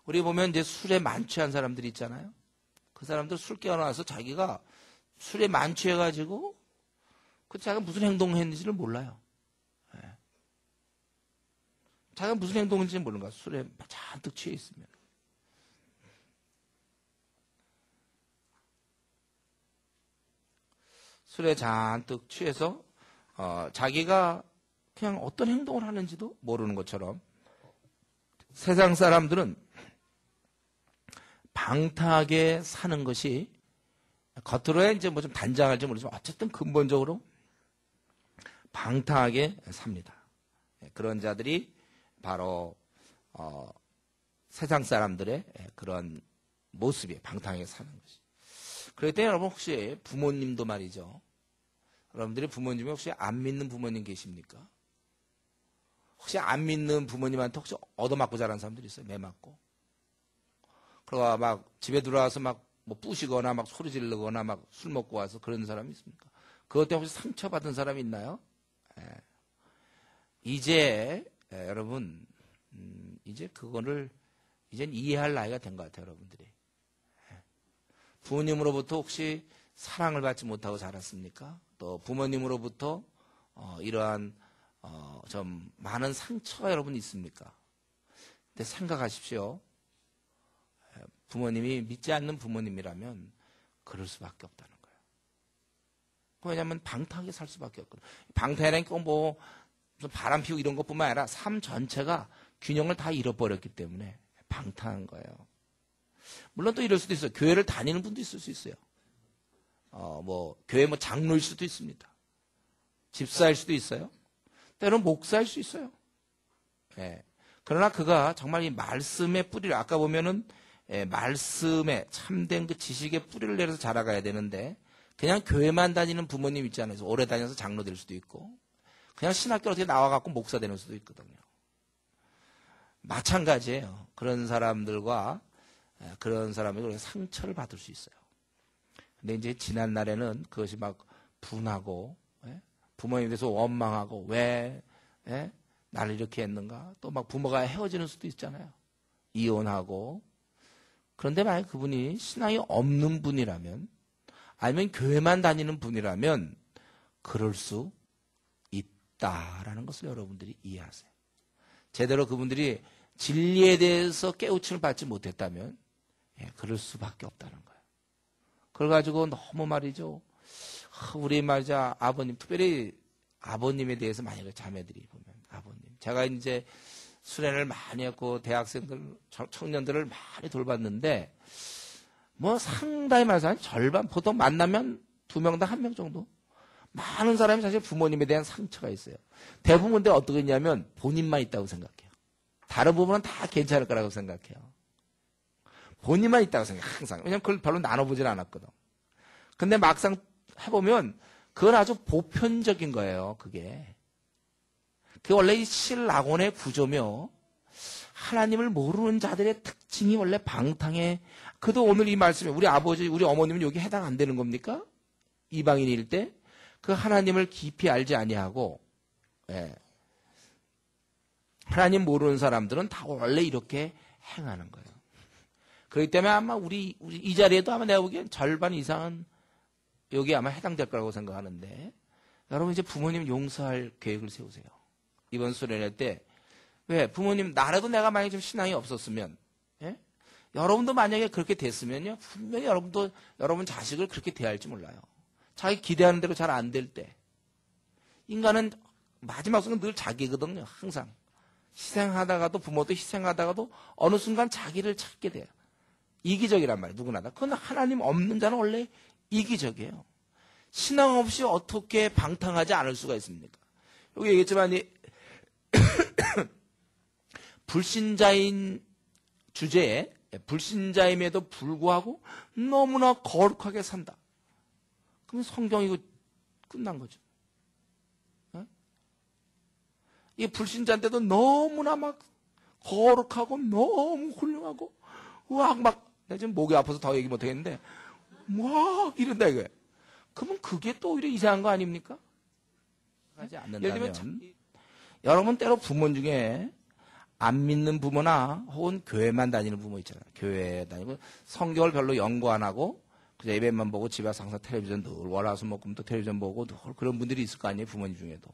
우리 보면 이제 술에 만취한 사람들이 있잖아요. 그 사람들 술 깨어나서 자기가 술에 만취해가지고 자기가 무슨 행동을 했는지를 몰라요. 자기가 무슨 행동인지 모르는 거야. 술에 잔뜩 취해 있으면. 술에 잔뜩 취해서 자기가 그냥 어떤 행동을 하는지도 모르는 것처럼 세상 사람들은 방탕하게 사는 것이 겉으로야 이제 뭐 좀 단정할지 모르지만 어쨌든 근본적으로 방탕하게 삽니다. 그런 자들이 바로 세상 사람들의 그런 모습이 방탕하게 사는 것이. 그럴 때 여러분 혹시 부모님도 말이죠. 여러분들이 부모님이 혹시 안 믿는 부모님 계십니까? 혹시 안 믿는 부모님한테 혹시 얻어맞고 자란 사람들이 있어요? 매 맞고. 그러고 막 집에 들어와서 막 뭐 뿌시거나 막 소리 지르거나 막 술 먹고 와서 그런 사람이 있습니까? 그것 때문에 혹시 상처받은 사람이 있나요? 이제 여러분 이제 그거를 이젠 이해할 나이가 된 것 같아요, 여러분들이. 부모님으로부터 혹시 사랑을 받지 못하고 자랐습니까? 또 부모님으로부터 이러한 좀 많은 상처가 여러분 있습니까? 근데 생각하십시오. 부모님이 믿지 않는 부모님이라면 그럴 수밖에 없다는 거예요. 왜냐하면 방탕하게 살 수밖에 없거든요. 방탕이라니까 뭐 바람 피우고 이런 것뿐만 아니라 삶 전체가 균형을 다 잃어버렸기 때문에 방탕한 거예요. 물론 또 이럴 수도 있어요. 교회를 다니는 분도 있을 수 있어요. 뭐 교회 뭐 장로일 수도 있습니다. 집사일 수도 있어요. 때로는 목사일 수 있어요. 예. 그러나 그가 정말 이 말씀의 뿌리를, 아까 보면은 말씀에 참된 그 지식의 뿌리를 내려서 자라가야 되는데, 그냥 교회만 다니는 부모님 있잖아요. 오래 다녀서 장로 될 수도 있고, 그냥 신학교 어떻게 나와갖고 목사 되는 수도 있거든요. 마찬가지예요. 그런 사람들과 그런 사람에게 우리가 상처를 받을 수 있어요. 근데 이제 지난 날에는 그것이 막 분하고, 부모님에 대해서 원망하고, 왜 나를 이렇게 했는가? 또 막 부모가 헤어지는 수도 있잖아요. 이혼하고. 그런데 만약 그분이 신앙이 없는 분이라면, 아니면 교회만 다니는 분이라면 그럴 수 있다라는 것을 여러분들이 이해하세요. 제대로 그분들이 진리에 대해서 깨우침을 받지 못했다면 그럴 수밖에 없다는 거예요. 그걸 가지고 너무 말이죠. 우리 말이자 아버님, 특별히 아버님에 대해서 만약에 자매들이 보면 아버님. 제가 이제 수련을 많이 했고 대학생들, 청년들을 많이 돌봤는데 뭐 상당히 말해서 절반, 보통 만나면 2명당 1명 정도. 많은 사람이 사실 부모님에 대한 상처가 있어요. 대부분 근데 어떻게 했냐면 본인만 있다고 생각해요. 다른 부분은 다 괜찮을 거라고 생각해요. 본인만 있다고 생각해요. 항상. 왜냐면 그걸 별로 나눠보질 않았거든. 근데 막상 해보면 그건 아주 보편적인 거예요. 그게 원래 이 신락원의 구조며 하나님을 모르는 자들의 특징이 원래 방탕해. 그도 오늘 이 말씀에 우리 아버지, 우리 어머님은 여기 해당 안 되는 겁니까? 이방인일 때 그 하나님을 깊이 알지 아니하고, 하나님 모르는 사람들은 다 원래 이렇게 행하는 거예요. 그렇기 때문에 아마 우리 이 자리에도 아마 내가 보기엔 절반 이상은 여기 아마 해당될 거라고 생각하는데, 여러분 이제 부모님 용서할 계획을 세우세요. 이번 수련회 때. 왜? 부모님, 나라도 내가 만약에 좀 신앙이 없었으면, 여러분도 만약에 그렇게 됐으면요, 분명히 여러분 자식을 그렇게 대할지 몰라요. 자기 기대하는 대로 잘 안 될 때. 인간은 마지막 순간 늘 자기거든요, 항상. 희생하다가도, 부모도 희생하다가도 어느 순간 자기를 찾게 돼요. 이기적이란 말이에요, 누구나 다. 그건 하나님 없는 자는 원래 이기적이에요. 신앙 없이 어떻게 방탕하지 않을 수가 있습니까? 여기 얘기했지만, 불신자인 주제에, 불신자임에도 불구하고 너무나 거룩하게 산다. 그럼 성경 이거 끝난 거죠. 이게 불신자인데도 너무나 막 거룩하고 너무 훌륭하고 막 내가 지금 목이 아파서 더 얘기 못하겠는데 막 이런다 이거예요. 그러면 그게 또 오히려 이상한 거 아닙니까? 하지 않는다면 여러분 때로 부모 중에 안 믿는 부모나 혹은 교회만 다니는 부모 있잖아요. 교회 다니고 성경을 별로 연구 안 하고 그냥 예배만 보고 집에 와서 항상 텔레비전 늘 월화수목금도 텔레비전 보고 늘 그런 분들이 있을 거 아니에요. 부모님 중에도.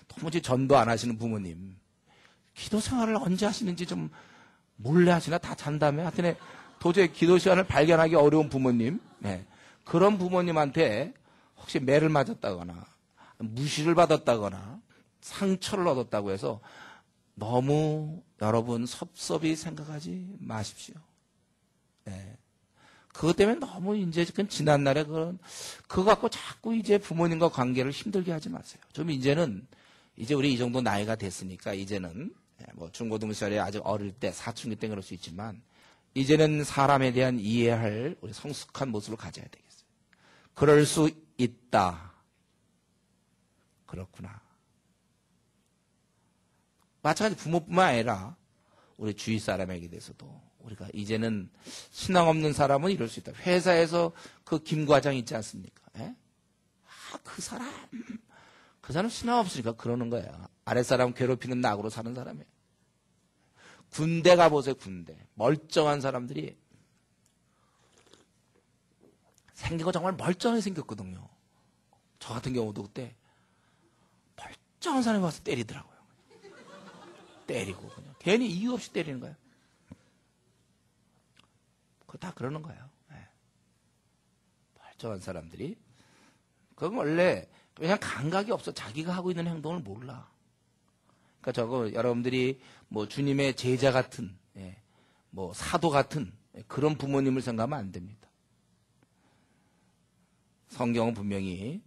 도무지 전도 안 하시는 부모님. 기도 생활을 언제 하시는지 좀 몰래 하시나? 다 잔다며? 하여튼 도저히 기도 시간을 발견하기 어려운 부모님. 그런 부모님한테 혹시 매를 맞았다거나 무시를 받았다거나 상처를 얻었다고 해서 너무 여러분 섭섭히 생각하지 마십시오. 그것 때문에 너무 이제 그 지난날에 그거 갖고 자꾸 이제 부모님과 관계를 힘들게 하지 마세요. 좀 이제는 이제 우리 이 정도 나이가 됐으니까 이제는 뭐 중고등 시절에 아직 어릴 때 사춘기 때 그럴 수 있지만 이제는 사람에 대한 이해할 우리 성숙한 모습을 가져야 되겠어요. 그럴 수 있다. 그렇구나. 마찬가지 부모뿐만 아니라 우리 주위 사람에게 대해서도 우리가 이제는 신앙 없는 사람은 이럴 수 있다. 회사에서 그 김 과장 있지 않습니까? 그 사람 신앙 없으니까 그러는 거야. 아랫사람 괴롭히는 낙으로 사는 사람이에요. 군대 가보세요, 군대. 멀쩡한 사람들이 생기고 정말 멀쩡하게 생겼거든요. 저 같은 경우도 그때 멀쩡한 사람이 와서 때리더라고요. 때리고 그냥 괜히 이유 없이 때리는 거예요. 그거 다 그러는 거예요. 멀쩡한 사람들이 그건 원래 그냥 감각이 없어. 자기가 하고 있는 행동을 몰라. 그러니까 저거 여러분들이 뭐 주님의 제자 같은 뭐 사도 같은 그런 부모님을 생각하면 안 됩니다. 성경은 분명히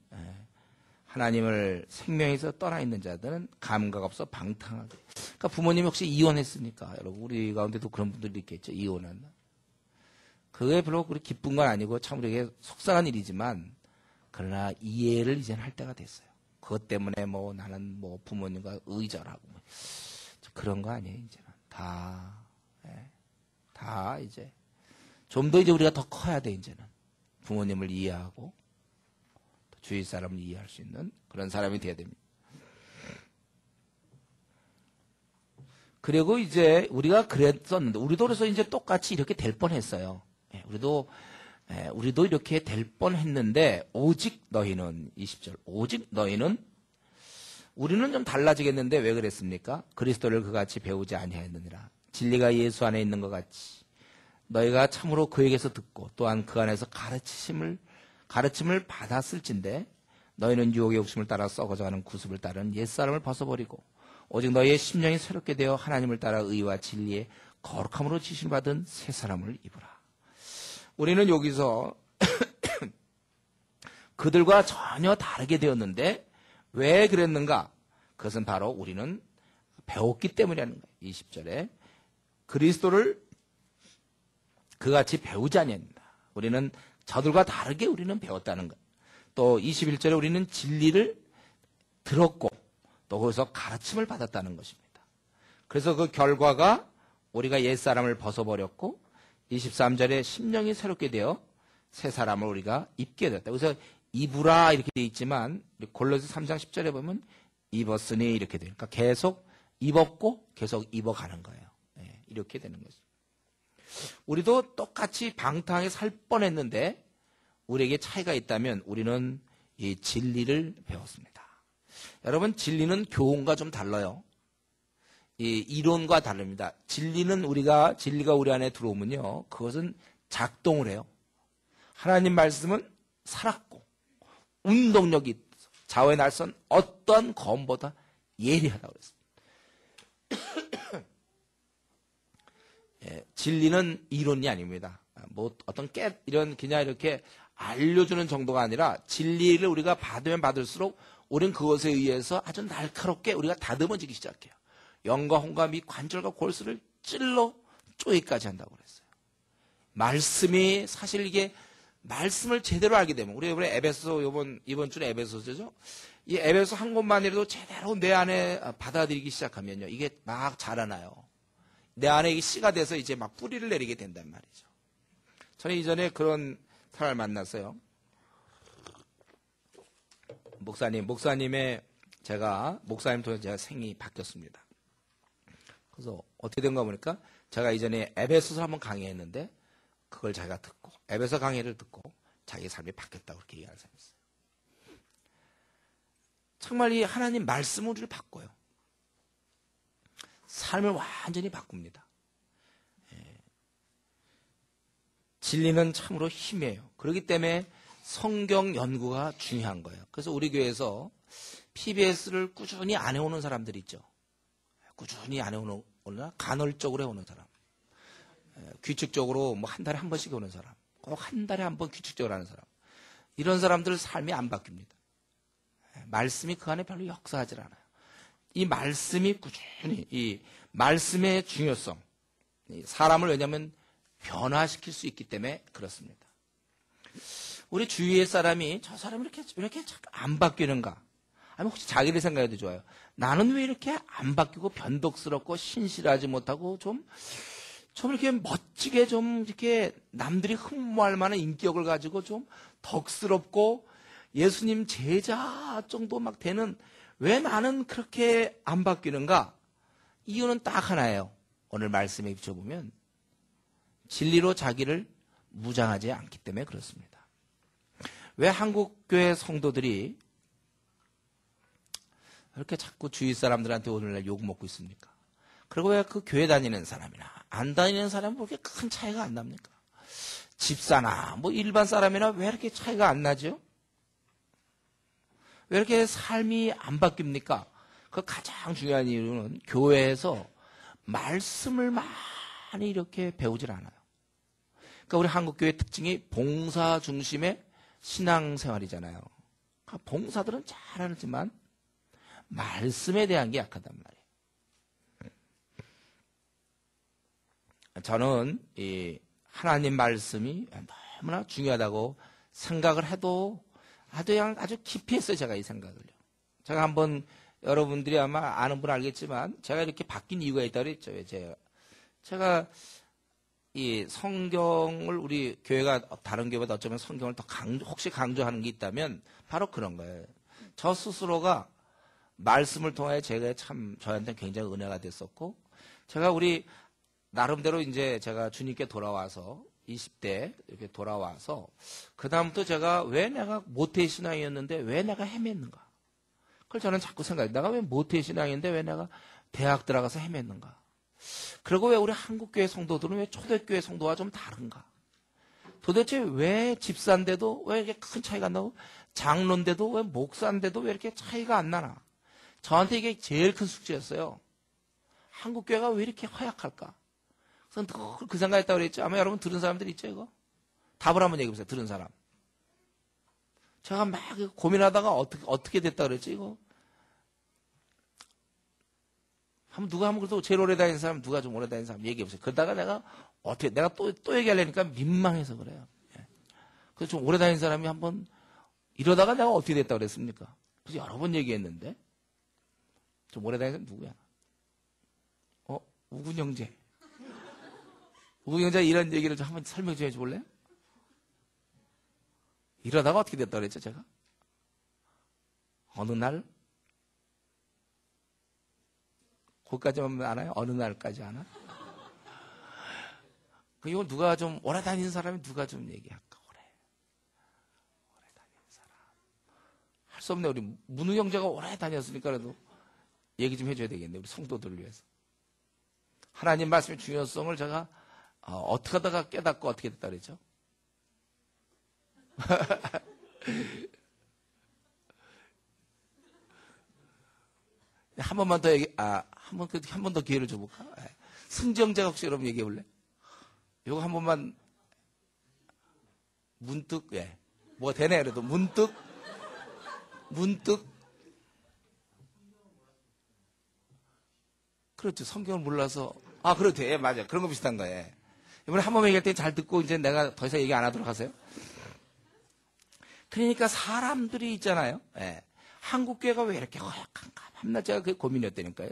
하나님을 생명에서 떠나 있는 자들은 감각 없어 방탕하게. 그러니까 부모님이 혹시 이혼했습니까? 여러분, 우리 가운데도 그런 분들이 있겠죠. 이혼한. 그게 별로 그렇게 기쁜 건 아니고 참 우리에게 속상한 일이지만, 그러나 이해를 이제는 할 때가 됐어요. 그것 때문에 뭐 나는 뭐 부모님과 의절하고 뭐 그런 거 아니에요. 이제는 다 이제 좀 더 이제 우리가 더 커야 돼. 이제는 부모님을 이해하고 주위 사람을 이해할 수 있는 그런 사람이 돼야 됩니다. 그리고 이제 우리가 그랬었는데, 우리도 그래서 이제 똑같이 이렇게 될 뻔했어요. 우리도 이렇게 될 뻔했는데, 오직 너희는 20절, 오직 너희는, 우리는 좀 달라지겠는데 왜 그랬습니까? 그리스도를 그같이 배우지 아니하였느니라. 진리가 예수 안에 있는 것 같이 너희가 참으로 그에게서 듣고 또한 그 안에서 가르침을 받았을진데, 너희는 유혹의 욕심을 따라 썩어져가는 구습을 따른 옛사람을 벗어버리고 오직 너희의 심령이 새롭게 되어 하나님을 따라 의와 진리의 거룩함으로 지신받은 새 사람을 입으라. 우리는 여기서 그들과 전혀 다르게 되었는데 왜 그랬는가? 그것은 바로 우리는 배웠기 때문이라는 거예요. 20절에 그리스도를 그같이 배우지 아니한다. 우리는 저들과 다르게 우리는 배웠다는 것. 또 21절에 우리는 진리를 들었고 또 거기서 가르침을 받았다는 것입니다. 그래서 그 결과가 우리가 옛사람을 벗어버렸고 23절에 심령이 새롭게 되어 새 사람을 우리가 입게 되었다. 그래서 입으라 이렇게 되어 있지만 골로새 3장 10절에 보면 입었으니 이렇게 돼요. 그러니까 계속 입었고 계속 입어가는 거예요. 이렇게 되는 거죠. 우리도 똑같이 방탕하게 살 뻔했는데 우리에게 차이가 있다면 우리는 이 진리를 배웠습니다. 여러분, 진리는 교훈과 좀 달라요. 이 이론과 다릅니다. 진리가 우리 안에 들어오면요, 그것은 작동을 해요. 하나님 말씀은 살았고 운동력이 있어 좌우의 날선 어떠한 검보다 예리하다고 그랬습니다. 진리는 이론이 아닙니다. 뭐 어떤 이런 그냥 이렇게 알려주는 정도가 아니라 진리를 우리가 받으면 받을수록 우리는 그것에 의해서 아주 날카롭게 우리가 다듬어지기 시작해요. 영과 혼과 및 관절과 골수를 찔러 쪼개기까지 한다고 그랬어요. 말씀이 사실 이게 말씀을 제대로 알게 되면 우리 이번에 에베소 이번 주는 에베소죠. 이 에베소 한 곳만이라도 제대로 내 안에 받아들이기 시작하면요, 이게 막 자라나요. 내 안에 이게 씨가 돼서 이제 막 뿌리를 내리게 된단 말이죠. 저는 이전에 그런 사람을 만났어요. 목사님의 목사님 통해서 제가 생이 바뀌었습니다. 그래서 어떻게 된가 보니까 제가 이전에 에베소서 한번 강의했는데 그걸 자기가 듣고 에베소 강의를 듣고 자기 삶이 바뀌었다고 그렇게 얘기하는 사람이 있어요. 정말 이 하나님 말씀을 우리를 바꿔요. 삶을 완전히 바꿉니다. 진리는 참으로 힘이에요. 그렇기 때문에 성경 연구가 중요한 거예요. 그래서 우리 교회에서 PBS를 꾸준히 안 해오는 사람들이 있죠. 꾸준히 안 해오거나 간헐적으로 해오는 사람. 규칙적으로 뭐 한 달에 한 번씩 오는 사람. 꼭 한 달에 한 번 규칙적으로 하는 사람. 이런 사람들 삶이 안 바뀝니다. 말씀이 그 안에 별로 역사하지 않아요. 이 말씀이 꾸준히, 이 말씀의 중요성, 사람을 왜냐하면 변화시킬 수 있기 때문에 그렇습니다. 우리 주위의 사람이 저 사람이 이렇게 안 바뀌는가? 아니면 혹시 자기를 생각해도 좋아요. 나는 왜 이렇게 안 바뀌고 변덕스럽고 신실하지 못하고 좀 이렇게 멋지게 좀 이렇게 남들이 흠모할 만한 인격을 가지고 좀 덕스럽고 예수님 제자 정도 막 되는, 왜 나는 그렇게 안 바뀌는가? 이유는 딱 하나예요. 오늘 말씀에 비춰보면 진리로 자기를 무장하지 않기 때문에 그렇습니다. 왜 한국교회 성도들이 이렇게 자꾸 주위 사람들한테 오늘날 욕 먹고 있습니까? 그리고 왜 그 교회 다니는 사람이나 안 다니는 사람은 그렇게 큰 차이가 안 납니까? 집사나 뭐 일반 사람이나 왜 이렇게 차이가 안 나죠? 왜 이렇게 삶이 안 바뀝니까? 그 가장 중요한 이유는 교회에서 말씀을 많이 이렇게 배우질 않아요. 그러니까 우리 한국교회 특징이 봉사 중심의 신앙생활이잖아요. 봉사들은 잘하지만 말씀에 대한 게 약하단 말이에요. 저는 이 하나님 말씀이 너무나 중요하다고 생각을 해도 그냥 아주 깊이 했어요. 제가 이 생각을요. 제가 한번 여러분들이 아마 아는 분 알겠지만 제가 이렇게 바뀐 이유가 있다고 그랬죠. 제가 이 성경을 우리 교회가 다른 교회보다 어쩌면 성경을 더 혹시 강조하는 게 있다면 바로 그런 거예요. 저 스스로가 말씀을 통해 제가 참 저한테 굉장히 은혜가 됐었고, 제가 우리 나름대로 이제 제가 주님께 돌아와서 20대 이렇게 돌아와서 그다음부터 제가 왜 내가 모태신앙이었는데 왜 내가 헤맸는가? 그걸 저는 자꾸 생각해요. 내가 왜 모태신앙인데 왜 내가 대학 들어가서 헤맸는가? 그리고 왜 우리 한국교회 성도들은 왜 초대교회 성도와 좀 다른가? 도대체 왜 집사인데도 왜 이렇게 큰 차이가 안 나고, 장로인데도 왜 목사인데도 왜 이렇게 차이가 안 나나? 저한테 이게 제일 큰 숙제였어요. 한국교회가 왜 이렇게 허약할까? 그래서 그 생각했다고 그랬죠. 아마 여러분 들은 사람들 있죠, 이거? 답을 한번 얘기해보세요, 들은 사람. 제가 막 고민하다가 어떻게 됐다 그랬지, 이거? 누가 한번 그래도 제일 오래 다니는 사람, 누가 좀 오래 다니는 사람 얘기해보세요. 그러다가 내가 또 얘기하려니까 민망해서 그래요. 그래서 좀 오래 다니는 사람이 한번 이러다가 내가 어떻게 됐다 그랬습니까? 그래서 여러 번 얘기했는데, 좀 오래 다니는 사람 누구야? 우군 형제. 우군 형제 이런 얘기를 좀 한번 설명 좀 해줄래요? 이러다가 어떻게 됐다 그랬죠, 제가? 어느 날? 거기까지만 아나요? 어느 날까지 아나? 이거 누가 좀 오래 다니는 사람이 누가 좀 얘기할까? 오래 다니는 사람. 할 수 없네. 우리 문우 형제가 오래 다녔으니까 그래도 얘기 좀 해줘야 되겠네. 우리 성도들을 위해서. 하나님 말씀의 중요성을 제가 어떻게 하다가 깨닫고 어떻게 됐다 그랬죠? 한 번만 더 한 번 더 기회를 줘볼까? 승정자가 혹시 여러분 얘기해 볼래? 요거 한 번만, 문득, 뭐가 되네, 그래도. 문득. 그렇죠. 성경을 몰라서. 그렇죠. 맞아요. 그런 거 비슷한 거예요. 이번에 한 번 얘기할 때 잘 듣고 이제 내가 더 이상 얘기 안 하도록 하세요. 그러니까 사람들이 있잖아요. 한국교회가 왜 이렇게 허약한가? 밤낮 제가 그게 고민이었다니까요.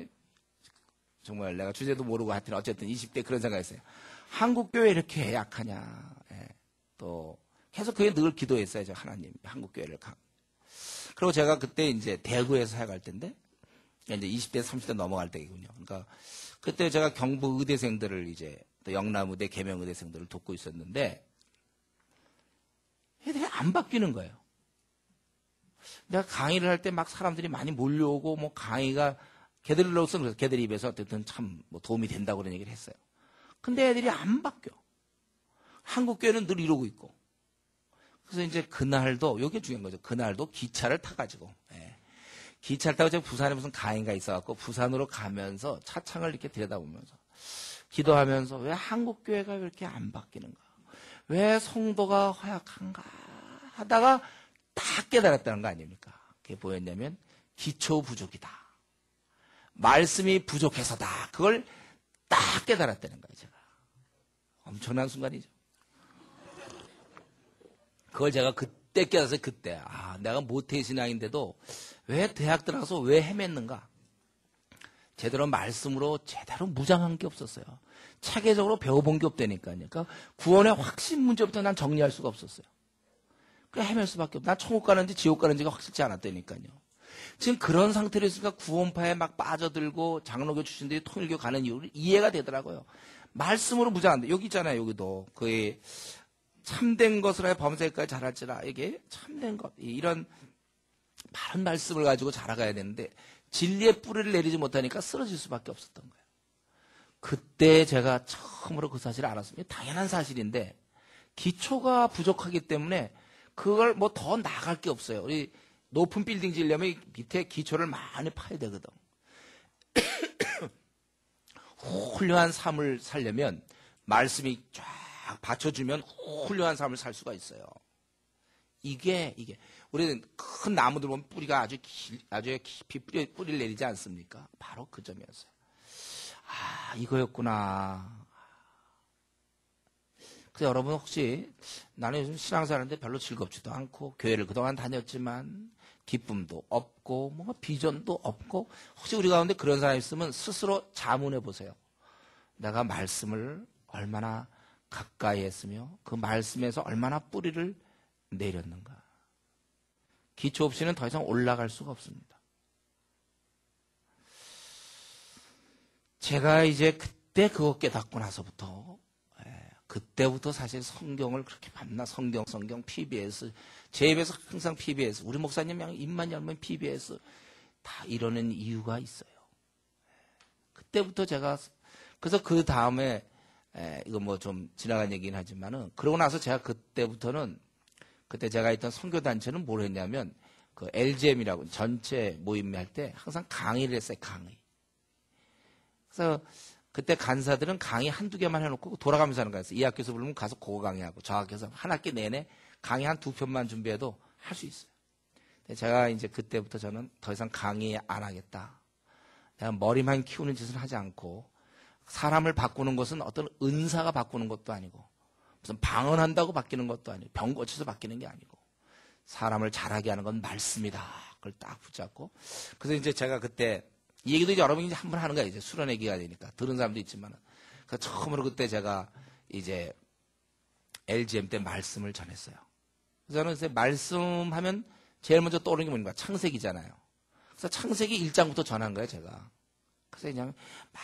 정말 내가 주제도 모르고 하여튼 어쨌든 20대 그런 생각했어요. 한국교회 이렇게 약하냐. 또 계속 그게 늘 기도했어요. 저 하나님, 한국교회를 그리고 제가 그때 이제 대구에서 사역할 때인데, 이제 20대, 30대 넘어갈 때이군요. 그러니까 그때 제가 경북 의대생들을 이제 또 영남의대, 계명의대생들을 돕고 있었는데, 애들이 안 바뀌는 거예요. 내가 강의를 할 때 막 사람들이 많이 몰려오고, 뭐 강의가 걔들로서 그래서 걔들 입에서 어쨌든 참 뭐 도움이 된다고 그런 얘기를 했어요. 근데 애들이 안 바뀌어. 한국교회는 늘 이러고 있고. 그래서 이제 그날도, 이게 중요한 거죠. 그날도 기차를 타가지고, 기차를 타고 제가 부산에 무슨 강의가 있어갖고 부산으로 가면서 차창을 이렇게 들여다보면서 기도하면서 왜 한국교회가 왜 이렇게 안 바뀌는가? 왜 성도가 허약한가? 하다가 딱 깨달았다는 거 아닙니까? 그게 뭐였냐면 기초 부족이다. 말씀이 부족해서다. 그걸 딱 깨달았다는 거예요, 제가. 엄청난 순간이죠. 그걸 제가 그때 깨달았어요, 그때. 내가 모태신앙인데도 왜 대학 들어가서 왜 헤맸는가? 제대로 말씀으로 제대로 무장한 게 없었어요. 체계적으로 배워본 게 없다니까요. 그러니까 구원의 확신 문제부터 난 정리할 수가 없었어요. 그러니까 헤맬 수밖에 없어요. 난 천국 가는지 지옥 가는지가 확실치 않았다니까요. 지금 그런 상태로 있으니까 구원파에 막 빠져들고 장로교 출신들이 통일교 가는 이유를 이해가 되더라고요. 말씀으로 무장한데, 여기 있잖아요, 여기도. 그의 참된 것을 하여 범사에까지 자랄지라. 이게 참된 것. 이런 바른 말씀을 가지고 자라가야 되는데, 진리의 뿌리를 내리지 못하니까 쓰러질 수밖에 없었던 거예요. 그때 제가 처음으로 그 사실을 알았습니다. 당연한 사실인데, 기초가 부족하기 때문에 그걸 뭐 더 나갈 게 없어요. 우리 높은 빌딩 지으려면 밑에 기초를 많이 파야 되거든. 훌륭한 삶을 살려면 말씀이 쫙 받쳐주면 훌륭한 삶을 살 수가 있어요. 이게 우리는 큰 나무들 보면 뿌리가 아주 깊이 뿌리를 내리지 않습니까? 바로 그 점이었어요. 아, 이거였구나. 그래서 여러분 혹시 나는 요즘 신앙생활하는데 별로 즐겁지도 않고 교회를 그동안 다녔지만 기쁨도 없고 뭔가 비전도 없고 혹시 우리 가운데 그런 사람이 있으면 스스로 자문해 보세요. 내가 말씀을 얼마나 가까이 했으며 그 말씀에서 얼마나 뿌리를 내렸는가. 기초 없이는 더 이상 올라갈 수가 없습니다. 제가 이제 그때 그거 깨닫고 나서부터 그때부터 사실 성경을 그렇게 밤낮 성경 PBS 제 입에서 항상 PBS 우리 목사님 입만 열면 PBS 다 이러는 이유가 있어요. 그때부터 제가 그래서 그 다음에 이거 뭐 좀 지나간 얘기긴 하지만은 그러고 나서 제가 그때부터는 그때 제가 있던 선교단체는 뭘 했냐면 그 LGM이라고 전체 모임 할 때 항상 강의를 했어요. 강의. 그래서 그때 간사들은 강의 한두 개만 해놓고 돌아가면서 하는 거였어요. 이 학교에서 부르면 가서 그거 강의하고 저 학교에서 한 학기 내내 강의 한 2편만 준비해도 할 수 있어요. 제가 이제 그때부터 저는 더 이상 강의 안 하겠다. 내가 머리만 키우는 짓을 하지 않고 사람을 바꾸는 것은 어떤 은사가 바꾸는 것도 아니고 무슨 방언한다고 바뀌는 것도 아니고 병 고쳐서 바뀌는 게 아니고 사람을 잘하게 하는 건 말씀이다. 그걸 딱 붙잡고 그래서 이제 제가 그때 이 얘기도 이제 여러분이 한 번 하는 거예요. 이제 수련 얘기가 되니까 들은 사람도 있지만 그래서 처음으로 그때 제가 이제 LGM 때 말씀을 전했어요. 그래서 저는 이제 말씀하면 제일 먼저 떠오르는 게 뭡니까? 창세기잖아요. 그래서 창세기 1장부터 전한 거예요, 제가. 그래서 그냥 막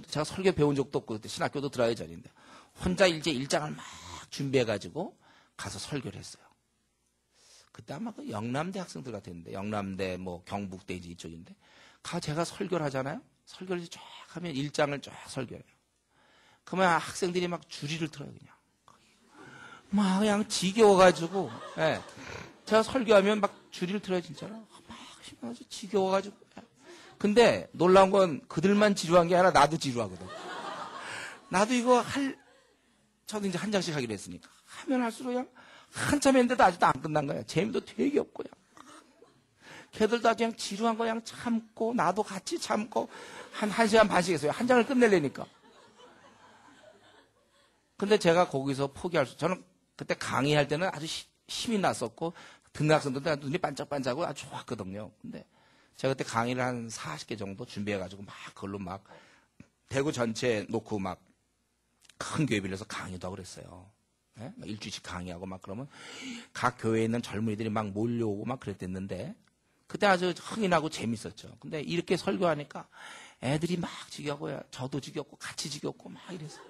제가 설교 배운 적도 없고 그때 신학교도 들어가기 전인데 혼자 이제 1장을 막 준비해가지고 가서 설교를 했어요. 그때 아마 그 영남대 학생들 같았는데 영남대 뭐 경북대 이제 이쪽인데 제가 설교를 하잖아요. 설교를 쫙 하면 1장을 쫙 설교해요. 그러면 학생들이 막 주리를 틀어요 그냥. 막 그냥 지겨워가지고 제가 설교하면 막 주리를 틀어요 진짜로. 막 아주 지겨워가지고. 근데 놀라운 건 그들만 지루한 게 아니라 나도 지루하거든. 나도 이거 저도 이제 한 장씩 하기로 했으니까 하면 할수록 그냥 한참 했는데도 아직도 안 끝난 거야. 재미도 되게 없고요. 걔들도 아주 그냥 지루한 거 그냥 참고 나도 같이 참고 한 1시간 반씩 했어요. 한 장을 끝내려니까. 근데 제가 거기서 저는 그때 강의할 때는 아주 힘이 났었고 듣는 학생들도 눈이 반짝반짝하고 아주 좋았거든요. 근데 제가 그때 강의를 한 40개 정도 준비해가지고 막 그걸로 막 대구 전체 놓고 막 큰 교회 빌려서 강의도 하고 그랬어요. 막 일주일씩 강의하고 막 그러면 각 교회에 있는 젊은이들이 막 몰려오고 막 그랬댔는데 그때 아주 흥이 나고 재밌었죠. 근데 이렇게 설교하니까 애들이 막 지겹고요. 저도 지겹고 같이 지겹고 막 이랬어요.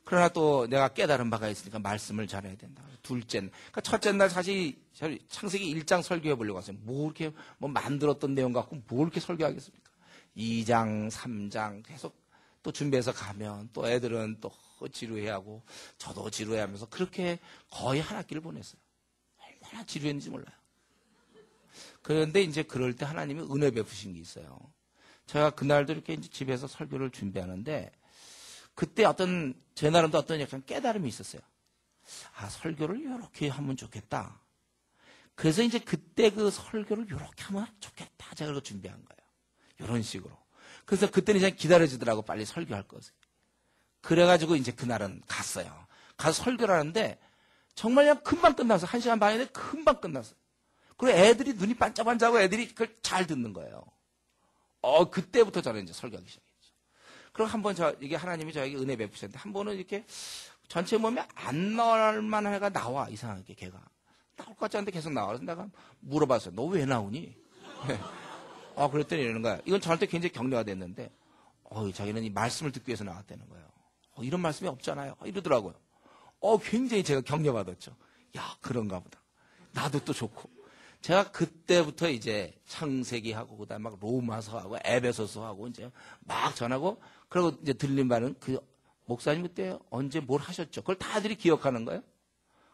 그러나 또 내가 깨달은 바가 있으니까 말씀을 잘해야 된다. 그러니까 첫째 날 사실 창세기 1장 설교해 보려고 했어요. 뭐 이렇게 뭐 만들었던 내용 갖고 뭘 이렇게 설교하겠습니까? 2장, 3장 계속 또 준비해서 가면 또 애들은 또 지루해하고 저도 지루해하면서 그렇게 거의 한 학기를 보냈어요. 얼마나 지루했는지 몰라요. 그런데 이제 그럴 때 하나님이 은혜 베푸신 게 있어요. 제가 그날도 이렇게 이제 집에서 설교를 준비하는데 그때 제 나름도 어떤 약간 깨달음이 있었어요. 아, 설교를 이렇게 하면 좋겠다. 그래서 이제 그때 그 설교를 이렇게 하면 좋겠다. 제가 그걸 준비한 거예요. 이런 식으로. 그래서 그때는 그냥 기다려지더라고. 빨리 설교할 것을. 그래가지고 이제 그날은 갔어요. 가서 설교를 하는데 정말 그냥 금방 끝났어. 1시간 반인데 금방 끝났어요. 그리고 애들이 눈이 반짝반짝하고 애들이 그걸 잘 듣는 거예요. 그때부터 저는 이제 설교하기 시작했죠. 그리고 한번 이게 하나님이 저에게 은혜 베푸셨는데 한 번은 이렇게 전체 몸에 안 나올 만한 애가 나와. 이상하게 걔가. 나올 것 같지 않은데 계속 나와. 그래서 내가 물어봤어요. 너 왜 나오니? 그랬더니 이러는 거야. 이건 저한테 굉장히 격려가 됐는데 자기는 이 말씀을 듣기 위해서 나왔다는 거예요. 이런 말씀이 없잖아요. 이러더라고요. 굉장히 제가 격려받았죠. 야, 그런가 보다. 나도 또 좋고. 제가 그때부터 이제 창세기하고 그다음에 막 로마서하고 에베소서하고 이제 막 전하고 그리고 이제 들린 바는 그 목사님 그때 언제 뭘 하셨죠? 그걸 다들이 기억하는 거예요.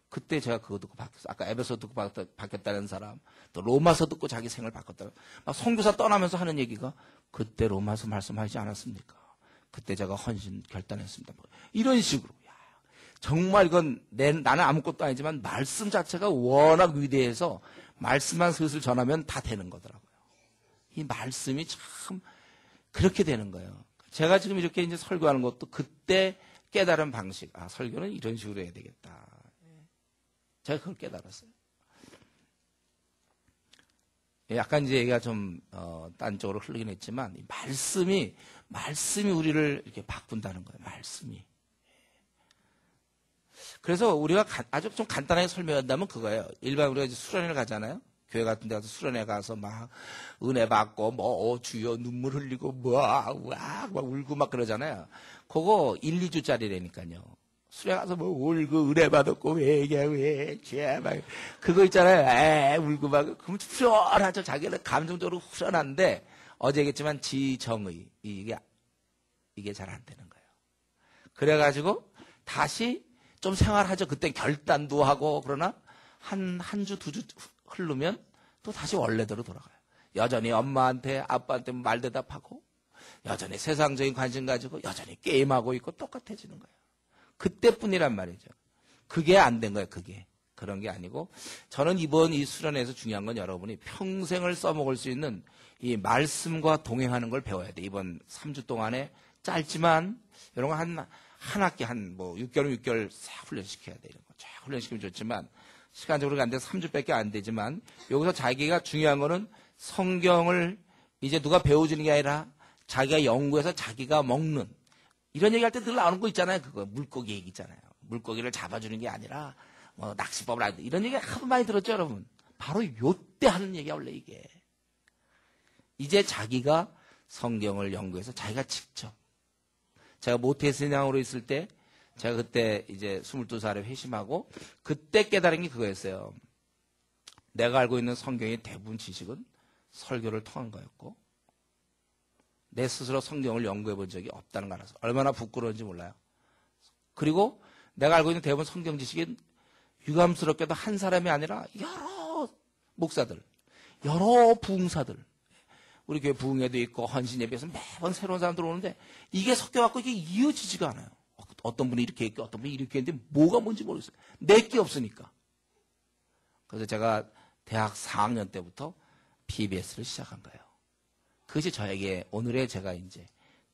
그때 제가 그거 듣고 바뀌었어요. 아까 에베소 듣고 바뀌었다는 사람, 또 로마서 듣고 자기 생을 바꿨다. 막 선교사 떠나면서 하는 얘기가 그때 로마서 말씀하지 않았습니까? 그때 제가 헌신 결단했습니다. 이런 식으로. 정말 이건 나는 아무것도 아니지만 말씀 자체가 워낙 위대해서 말씀만 슬슬 전하면 다 되는 거더라고요. 이 말씀이 참 그렇게 되는 거예요. 제가 지금 이렇게 이제 설교하는 것도 그때 깨달은 방식. 아, 설교는 이런 식으로 해야 되겠다. 제가 그걸 깨달았어요. 약간 이제 얘기가 좀, 딴 쪽으로 흐르긴 했지만, 말씀이 우리를 이렇게 바꾼다는 거예요. 말씀이. 그래서 우리가 아주 좀 간단하게 설명한다면 그거예요. 일반 우리가 이제 수련회를 가잖아요. 교회 같은 데 가서 수련회 가서 막 은혜 받고 뭐 주여 눈물 흘리고 막 울고 막 그러잖아요. 그거 1, 2주짜리라니까요. 수련회 가서 뭐 울고 은혜 받았고 왜 제발 그거 있잖아요. 울고 막 그럼 후련하죠. 자기는 감정적으로 후련한데 어제 얘기했지만 지정의 이게 잘 안 되는 거예요. 그래가지고 다시 좀 생활하죠. 그때 결단도 하고 그러나 한 주, 2주 흐르면 또 다시 원래대로 돌아가요. 여전히 엄마한테 아빠한테 말대답하고 여전히 세상적인 관심 가지고 여전히 게임하고 있고 똑같아지는 거예요. 그때뿐이란 말이죠. 그게 안 된 거예요. 그게. 그런 게 아니고 저는 이번 이 수련회에서 중요한 건 여러분이 평생을 써먹을 수 있는 이 말씀과 동행하는 걸 배워야 돼. 이번 3주 동안에 짧지만 이런 거 한 학기 뭐 6개월 6개월 싹 훈련시켜야 돼. 이런 거 쫙 훈련시키면 좋지만 시간적으로 안 돼서 3주밖에 안 되지만 여기서 자기가 중요한 거는 성경을 이제 누가 배워주는 게 아니라 자기가 연구해서 자기가 먹는 이런 얘기할 때 늘 나오는 거 있잖아요. 그거 물고기 얘기 있잖아요. 물고기를 잡아주는 게 아니라 뭐 낚시법을 하는 이런 얘기 하도 많이 들었죠, 여러분. 바로 요때 하는 얘기야 원래 이게. 이제 자기가 성경을 연구해서 자기가 직접 제가 모태신앙으로 있을 때 제가 그때 이제 22살에 회심하고 그때 깨달은 게 그거였어요. 내가 알고 있는 성경의 대부분 지식은 설교를 통한 거였고 내 스스로 성경을 연구해 본 적이 없다는 걸 알아서 얼마나 부끄러운지 몰라요. 그리고 내가 알고 있는 대부분 성경 지식은 유감스럽게도 한 사람이 아니라 여러 목사들, 여러 부흥사들 우리 교회 부흥회도 있고 헌신 예배에서 매번 새로운 사람들 오는데 이게 섞여갖고 이게 이어지지가 않아요. 어떤 분이 이렇게 했고 어떤 분이 이렇게 했는데 뭐가 뭔지 모르겠어요. 내게 없으니까. 그래서 제가 대학 4학년 때부터 PBS를 시작한 거예요. 그것이 저에게 오늘의 제가 이제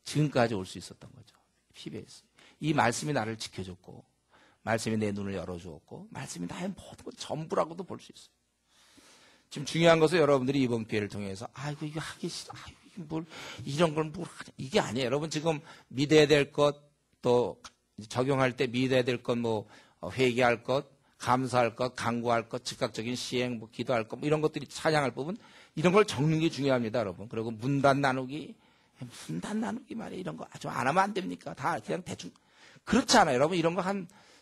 지금까지 올 수 있었던 거죠. PBS. 이 말씀이 나를 지켜줬고 말씀이 내 눈을 열어주었고 말씀이 나의 모든 것 전부라고도 볼 수 있어요. 지금 중요한 것은 여러분들이 이번 기회를 통해서 아이고 이거 하기 싫어. 아이고 이게 뭘 이런 걸 뭘 하냐. 이게 아니에요. 여러분 지금 믿어야 될 것 또 적용할 때 믿어야 될 것 뭐 회개할 것 감사할 것 강구할 것 즉각적인 시행 뭐 기도할 것 뭐 이런 것들이 찬양할 부분 이런 걸 적는 게 중요합니다, 여러분. 그리고 문단 나누기 말이에요. 이런 거 아주 안 하면 안 됩니까? 다 그냥 대충 그렇지 않아요, 여러분. 이런 거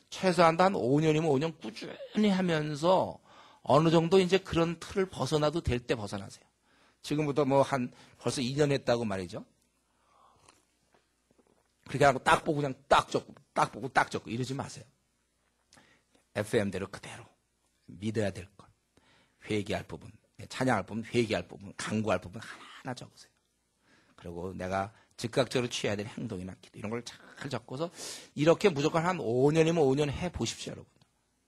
최소한도 한 5년이면 5년 꾸준히 하면서 어느 정도 이제 그런 틀을 벗어나도 될 때 벗어나세요. 지금부터 뭐 벌써 2년 했다고 말이죠. 그렇게 하고 딱 보고 그냥 딱 적고 딱 보고 딱 적고 이러지 마세요. FM대로 그대로 믿어야 될 것, 회개할 부분, 찬양할 부분, 회개할 부분, 강구할 부분 하나하나 적으세요. 그리고 내가 즉각적으로 취해야 될 행동이나 기도 이런 걸 잘 적고서 이렇게 무조건 한 5년이면 5년 해보십시오, 여러분.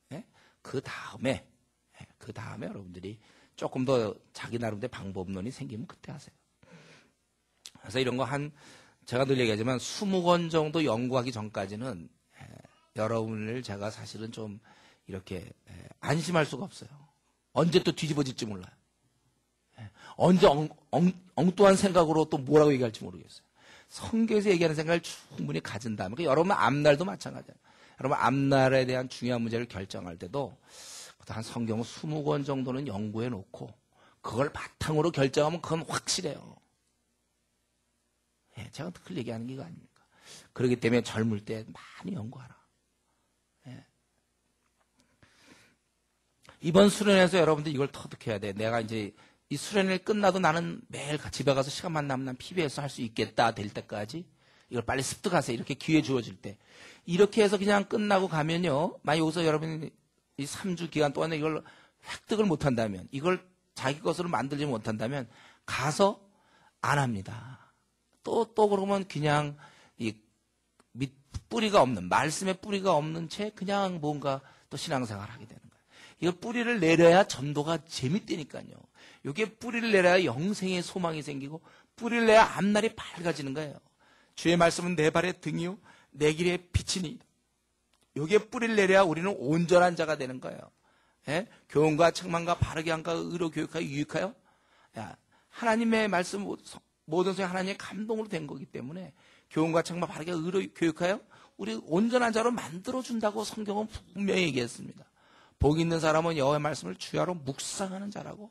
네? 그 다음에 여러분들이 조금 더 자기 나름대로 방법론이 생기면 그때 하세요. 그래서 이런 거 제가 늘 얘기하지만 20권 정도 연구하기 전까지는 여러분을 제가 사실은 좀 이렇게 안심할 수가 없어요. 언제 또 뒤집어질지 몰라요. 언제 엉뚱한 생각으로 또 뭐라고 얘기할지 모르겠어요. 성경에서 얘기하는 생각을 충분히 가진 다음에 여러분 앞날도 마찬가지예요. 여러분 앞날에 대한 중요한 문제를 결정할 때도 한 성경 20권 정도는 연구해 놓고 그걸 바탕으로 결정하면 그건 확실해요. 제가 그걸 얘기하는 게 이거 아닙니까? 그렇기 때문에 젊을 때 많이 연구하라. 이번 수련회에서 여러분들 이걸 터득해야 돼. 내가 이제 이 수련회 끝나도 나는 매일 집에 가서 시간만 나면 난 PBS 할 수 있겠다 될 때까지 이걸 빨리 습득하세요. 이렇게 기회 주어질 때. 이렇게 해서 그냥 끝나고 가면요. 만약 여기서 여러분이 이 3주 기간 동안에 이걸 획득을 못한다면 이걸 자기 것으로 만들지 못한다면 가서 안 합니다. 또 그러면 그냥 뿌리가 없는, 말씀에 뿌리가 없는 채 그냥 뭔가 또 신앙생활을 하게 되는 거예요. 이거 뿌리를 내려야 전도가 재밌다니까요. 이게 뿌리를 내려야 영생의 소망이 생기고 뿌리를 내야 앞날이 밝아지는 거예요. 주의 말씀은 내 발의 등이요 내 길의 빛이니. 여기에 뿌리를 내려야 우리는 온전한 자가 되는 거예요. 예? 교훈과 책망과 바르게 함과 의로 교육하여 유익하여. 야, 하나님의 말씀 모든 것이 하나님의 감동으로 된 거기 때문에 교훈과 책망 바르게 의로 교육하여 우리 온전한 자로 만들어준다고 성경은 분명히 얘기했습니다. 복 있는 사람은 여호와의 말씀을 주야로 묵상하는 자라고.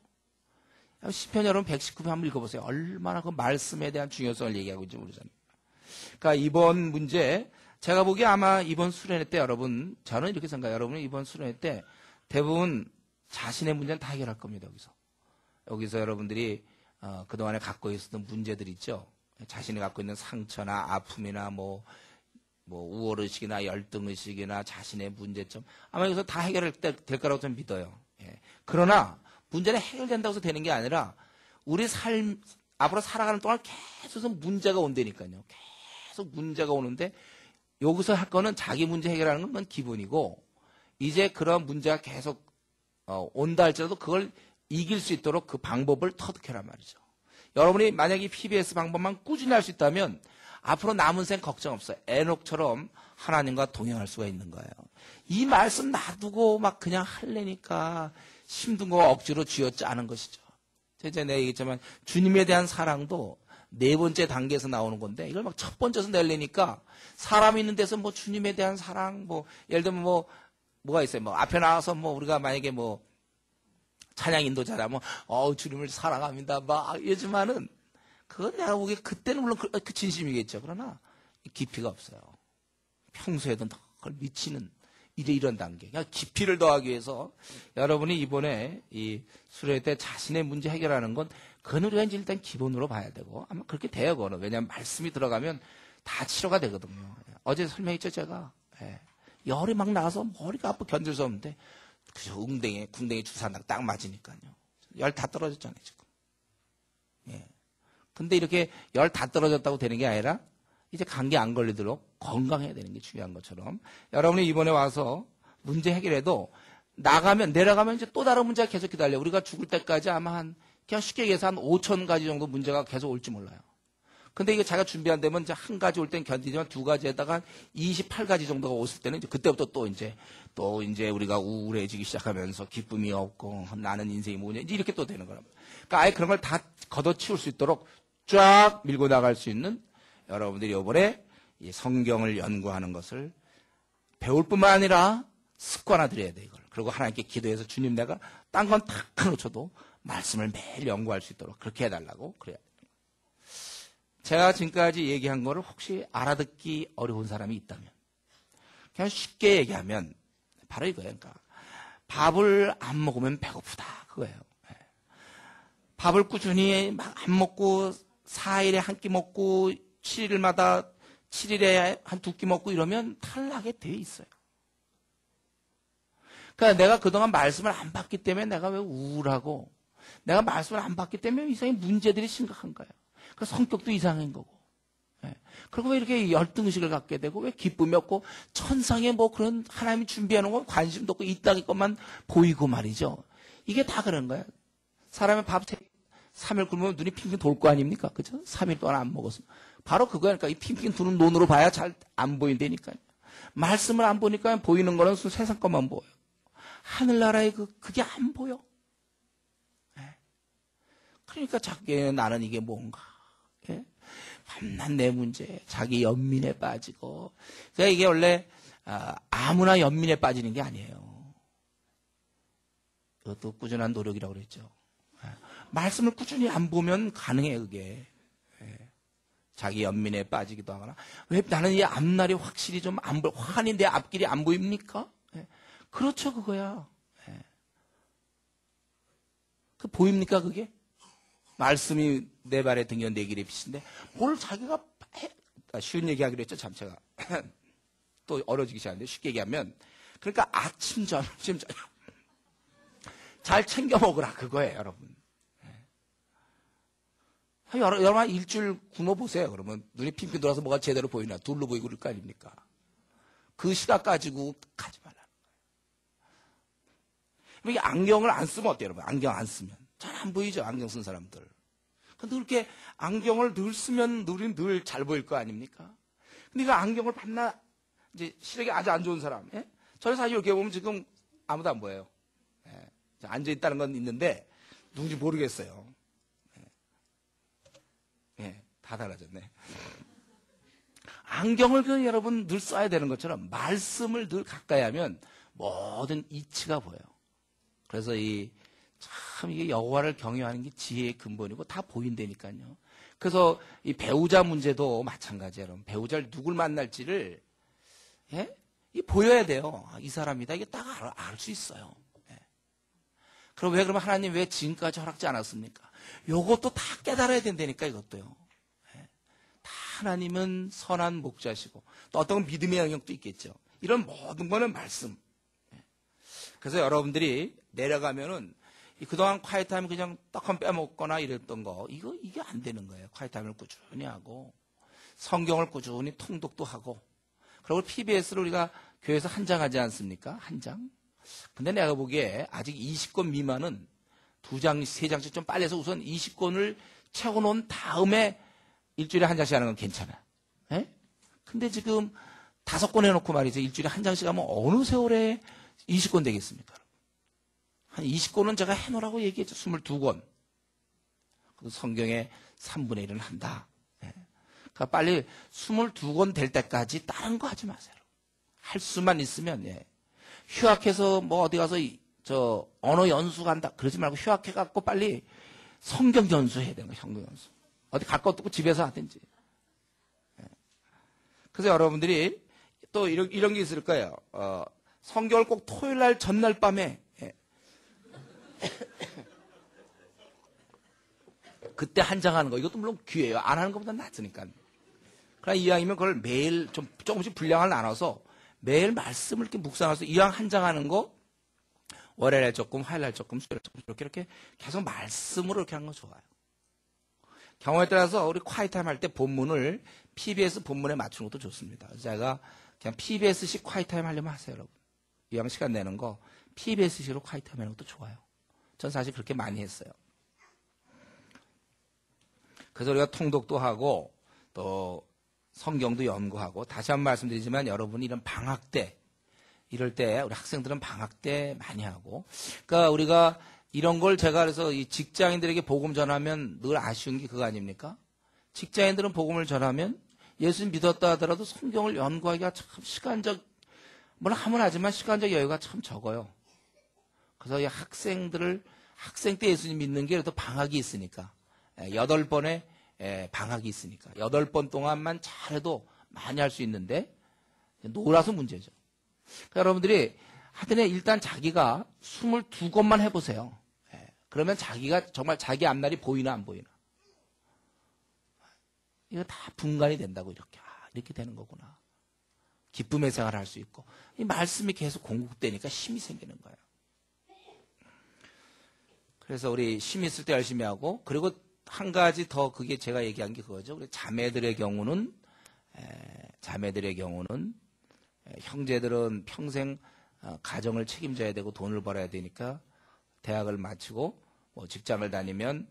시편 여러분 119편 한번 읽어보세요. 얼마나 그 말씀에 대한 중요성을 얘기하고 있는지 모르잖아요. 그러니까 이번 문제, 제가 보기에 아마 이번 수련회 때 여러분, 저는 이렇게 생각해요. 여러분은 이번 수련회 때 대부분 자신의 문제는 다 해결할 겁니다. 여기서 여러분들이 그동안에 갖고 있었던 문제들 있죠. 자신이 갖고 있는 상처나 아픔이나 뭐 우월의식이나 열등의식이나 자신의 문제점, 아마 여기서 다 해결될 거라고 저는 믿어요. 예. 그러나 문제는 해결된다고 해서 되는 게 아니라 우리 삶 앞으로 살아가는 동안 계속 문제가 온다니까요. 계속 문제가 오는데 여기서 할 거는 자기 문제 해결하는 건 기본이고, 이제 그런 문제가 계속 온다 할지라도 그걸 이길 수 있도록 그 방법을 터득해란 말이죠. 여러분이 만약에 PBS 방법만 꾸준히 할 수 있다면 앞으로 남은 생 걱정 없어요. 에녹처럼 하나님과 동행할 수가 있는 거예요. 이 말씀 놔두고 막 그냥 할래니까 힘든 거 억지로 쥐어짜는 것이죠. 제가 내가 얘기했지만 주님에 대한 사랑도 네 번째 단계에서 나오는 건데, 이걸 막 첫 번째에서 내려니까 사람 있는 데서 뭐 주님에 대한 사랑, 뭐 예를 들면 뭐가 있어요. 뭐 앞에 나와서 뭐 우리가 만약에 뭐 찬양 인도자라면 주님을 사랑합니다 막 이러지만은 그건 내가 보기에 그때는 물론 그 진심이겠죠. 그러나 깊이가 없어요. 평소에도 늘 미치는 이런 단계. 그러니까 깊이를 더하기 위해서 여러분이 이번에 이 수련회 때 자신의 문제 해결하는 건 그건 우리가 이제 일단 기본으로 봐야 되고, 아마 그렇게 돼요. 그거는. 왜냐하면 말씀이 들어가면 다 치료가 되거든요. 어제 설명했죠, 제가. 예. 열이 막 나서 머리가 아파 견딜 수 없는데 그저 궁뎅이 주사 딱 맞으니까요. 열 다 떨어졌잖아요, 지금. 예. 근데 이렇게 열 다 떨어졌다고 되는 게 아니라 이제 감기 안 걸리도록 건강해야 되는 게 중요한 것처럼, 여러분이 이번에 와서 문제 해결해도 내려가면 이제 또 다른 문제가 계속 기다려요. 우리가 죽을 때까지 아마 그냥 쉽게 얘기해서 한 5천 가지 정도 문제가 계속 올지 몰라요. 근데 이게 자기가 준비 안 되면 이제 한 가지 올 땐 견디지만 두 가지에다가 한 28가지 정도가 왔을 때는 이제 그때부터 또 이제 우리가 우울해지기 시작하면서 기쁨이 없고 나는 인생이 뭐냐 이제 이렇게 또 되는 거랍니다. 그러니까 아예 그런 걸 다 걷어치울 수 있도록 쫙 밀고 나갈 수 있는 여러분들이 이번에 이 성경을 연구하는 것을 배울 뿐만 아니라 습관화들여야 돼, 이걸. 그리고 하나님께 기도해서 주님 내가 딴 건 다 놓쳐도 말씀을 매일 연구할 수 있도록 그렇게 해달라고 그래야 돼요. 제가 지금까지 얘기한 거를 혹시 알아듣기 어려운 사람이 있다면, 그냥 쉽게 얘기하면 바로 이거예요. 그러니까 밥을 안 먹으면 배고프다, 그거예요. 밥을 꾸준히 막 안 먹고 4일에 한 끼 먹고 7일에 한 2끼 먹고 이러면 탈락에 돼 있어요. 그러니까 내가 그동안 말씀을 안 받기 때문에 내가 왜 우울하고, 내가 말씀을 안 받기 때문에 이상히 문제들이 심각한 거예요. 그 성격도 이상한 거고. 예. 그리고 왜 이렇게 열등의식을 갖게 되고, 왜 기쁨이 없고, 천상에 뭐 그런 하나님이 준비해놓은 건 관심도 없고, 이 땅의 것만 보이고 말이죠. 이게 다 그런 거예요. 사람의 밥 3일 굶으면 눈이 핑핑 돌 거 아닙니까? 그죠? 3일 동안 안 먹었으면. 바로 그거니까 이 핑핑 도는 눈으로 봐야 잘 안 보인다니까요. 말씀을 안 보니까 보이는 거는 세상 것만 보여요. 하늘나라의 그게 안 보여. 예. 그러니까 자꾸 나는 이게 뭔가. 예? 밤낮 내 문제, 자기 연민에 빠지고. 그러니까 이게 원래 아무나 연민에 빠지는 게 아니에요. 이것도 꾸준한 노력이라고 그랬죠. 예. 말씀을 꾸준히 안 보면 가능해요, 그게. 예. 자기 연민에 빠지기도 하거나. 왜 나는 이 앞날이 확실히 좀 안 보여? 환히 내 앞길이 안 보입니까? 예. 그렇죠, 그거야. 예. 그 보입니까, 그게? 말씀이 내 발에 등이요 내 길의 빛인데 뭘 자기가 쉬운 얘기하기로 했죠. 참 제가 또 어려지기 시작하는데, 쉽게 얘기하면 그러니까 아침 점심 저녁 잘 챙겨 먹으라, 그거예요, 여러분. 여러분 일주일 굶어 보세요. 그러면 눈이 핑핑 돌아서 뭐가 제대로 보이나? 둘로 보이고 그럴 거 아닙니까? 그 시각 가지고 가지 말라는 거예요. 이게 안경을 안 쓰면 어때요, 여러분? 안경 안 쓰면. 잘 안 보이죠, 안경 쓴 사람들. 근데 그렇게 안경을 늘 쓰면 우리는 늘 잘 보일 거 아닙니까? 근데 그 안경을 봤나, 이제 시력이 아주 안 좋은 사람. 예? 저는 사실 이렇게 보면 지금 아무도 안 보여요. 예. 앉아있다는 건 있는데, 누군지 모르겠어요. 예. 예. 다 달라졌네. 안경을 그 여러분 늘 써야 되는 것처럼 말씀을 늘 가까이 하면 모든 이치가 보여요. 그래서 참 이게 여호와를 경외하는 게 지혜의 근본이고 다 보인다니까요. 그래서 이 배우자 문제도 마찬가지예요. 여러분. 배우자를 누굴 만날지를 예? 이 보여야 돼요. 이 사람이다. 이게 딱 알 수 있어요. 예. 그럼 그러면 하나님 왜 지금까지 허락지 않았습니까? 요것도 다 깨달아야 된다니까 이것도요. 예. 다 하나님은 선한 목자시고 또 어떤 믿음의 영역도 있겠죠. 이런 모든 거는 말씀. 예. 그래서 여러분들이 내려가면은 그동안 콰이타임 그냥 떡한 빼먹거나 이랬던 거 이게 안 되는 거예요. 콰이타임을 꾸준히 하고 성경을 꾸준히 통독도 하고 그리고 PBS를 우리가 교회에서 한 장 하지 않습니까? 한 장. 근데 내가 보기에 아직 20권 미만은 2장, 3장씩 좀 빨리 해서 우선 20권을 채워놓은 다음에 일주일에 한 장씩 하는 건 괜찮아요. 예? 근데 지금 5권 해놓고 말이죠. 일주일에 한 장씩 하면 어느 세월에 20권 되겠습니까? 한 20권은 제가 해놓으라고 얘기했죠. 22권. 성경의 3분의 1은 한다. 예. 그러니까 빨리 22권 될 때까지 다른 거 하지 마세요. 할 수만 있으면, 예. 휴학해서 뭐 어디 가서 언어 연수 간다. 그러지 말고 휴학해갖고 빨리 성경 연수해야 되는 거예요. 성경 연수. 어디 갈 것도 없고 집에서 하든지. 예. 그래서 여러분들이 또 이런 게 있을 거예요. 성경을 꼭 토요일 날 전날 밤에 그때 한 장 하는 거 이것도 물론 귀해요. 안 하는 것보다 낫으니까. 그러나 이왕이면 그걸 매일 조금씩 분량을 나눠서 매일 말씀을 이렇게 묵상해서 이왕 한 장 하는 거 월요일날 조금, 화요일날 조금, 수요일날 조금 이렇게 계속 말씀으로 이렇게 하는 거 좋아요. 경우에 따라서 우리 콰이타임 할 때 본문을 PBS 본문에 맞추는 것도 좋습니다. 제가 그냥 PBS식 콰이타임 하려면 하세요, 여러분. 이왕 시간 내는 거 PBS식으로 콰이타임 하는 것도 좋아요. 전 사실 그렇게 많이 했어요. 그래서 우리가 통독도 하고 또 성경도 연구하고 다시 한번 말씀드리지만 여러분이 이런 방학 때 이럴 때 우리 학생들은 방학 때 많이 하고 그러니까 우리가 이런 걸 제가 그래서 이 직장인들에게 복음 전하면 늘 아쉬운 게 그거 아닙니까? 직장인들은 복음을 전하면 예수님 믿었다 하더라도 성경을 연구하기가 참 물론 하면 하지만 시간적 여유가 참 적어요. 그래서 이 학생 때 예수님 믿는 게 그래도 방학이 있으니까 8번의 방학이 있으니까 8번 동안만 잘해도 많이 할 수 있는데 놀아서 문제죠. 그러니까 여러분들이 하여튼 일단 자기가 22권만 해보세요. 그러면 자기가 정말 자기 앞날이 보이나 안 보이나. 이거 다 분간이 된다고 이렇게 되는 거구나. 기쁨의 생활을 할 수 있고 이 말씀이 계속 공급되니까 힘이 생기는 거예요. 그래서 우리 힘 있을 때 열심히 하고 그리고 한 가지 더 그게 제가 얘기한 게 그거죠. 우리 자매들의 경우는 형제들은 평생 가정을 책임져야 되고 돈을 벌어야 되니까 대학을 마치고 뭐 직장을 다니면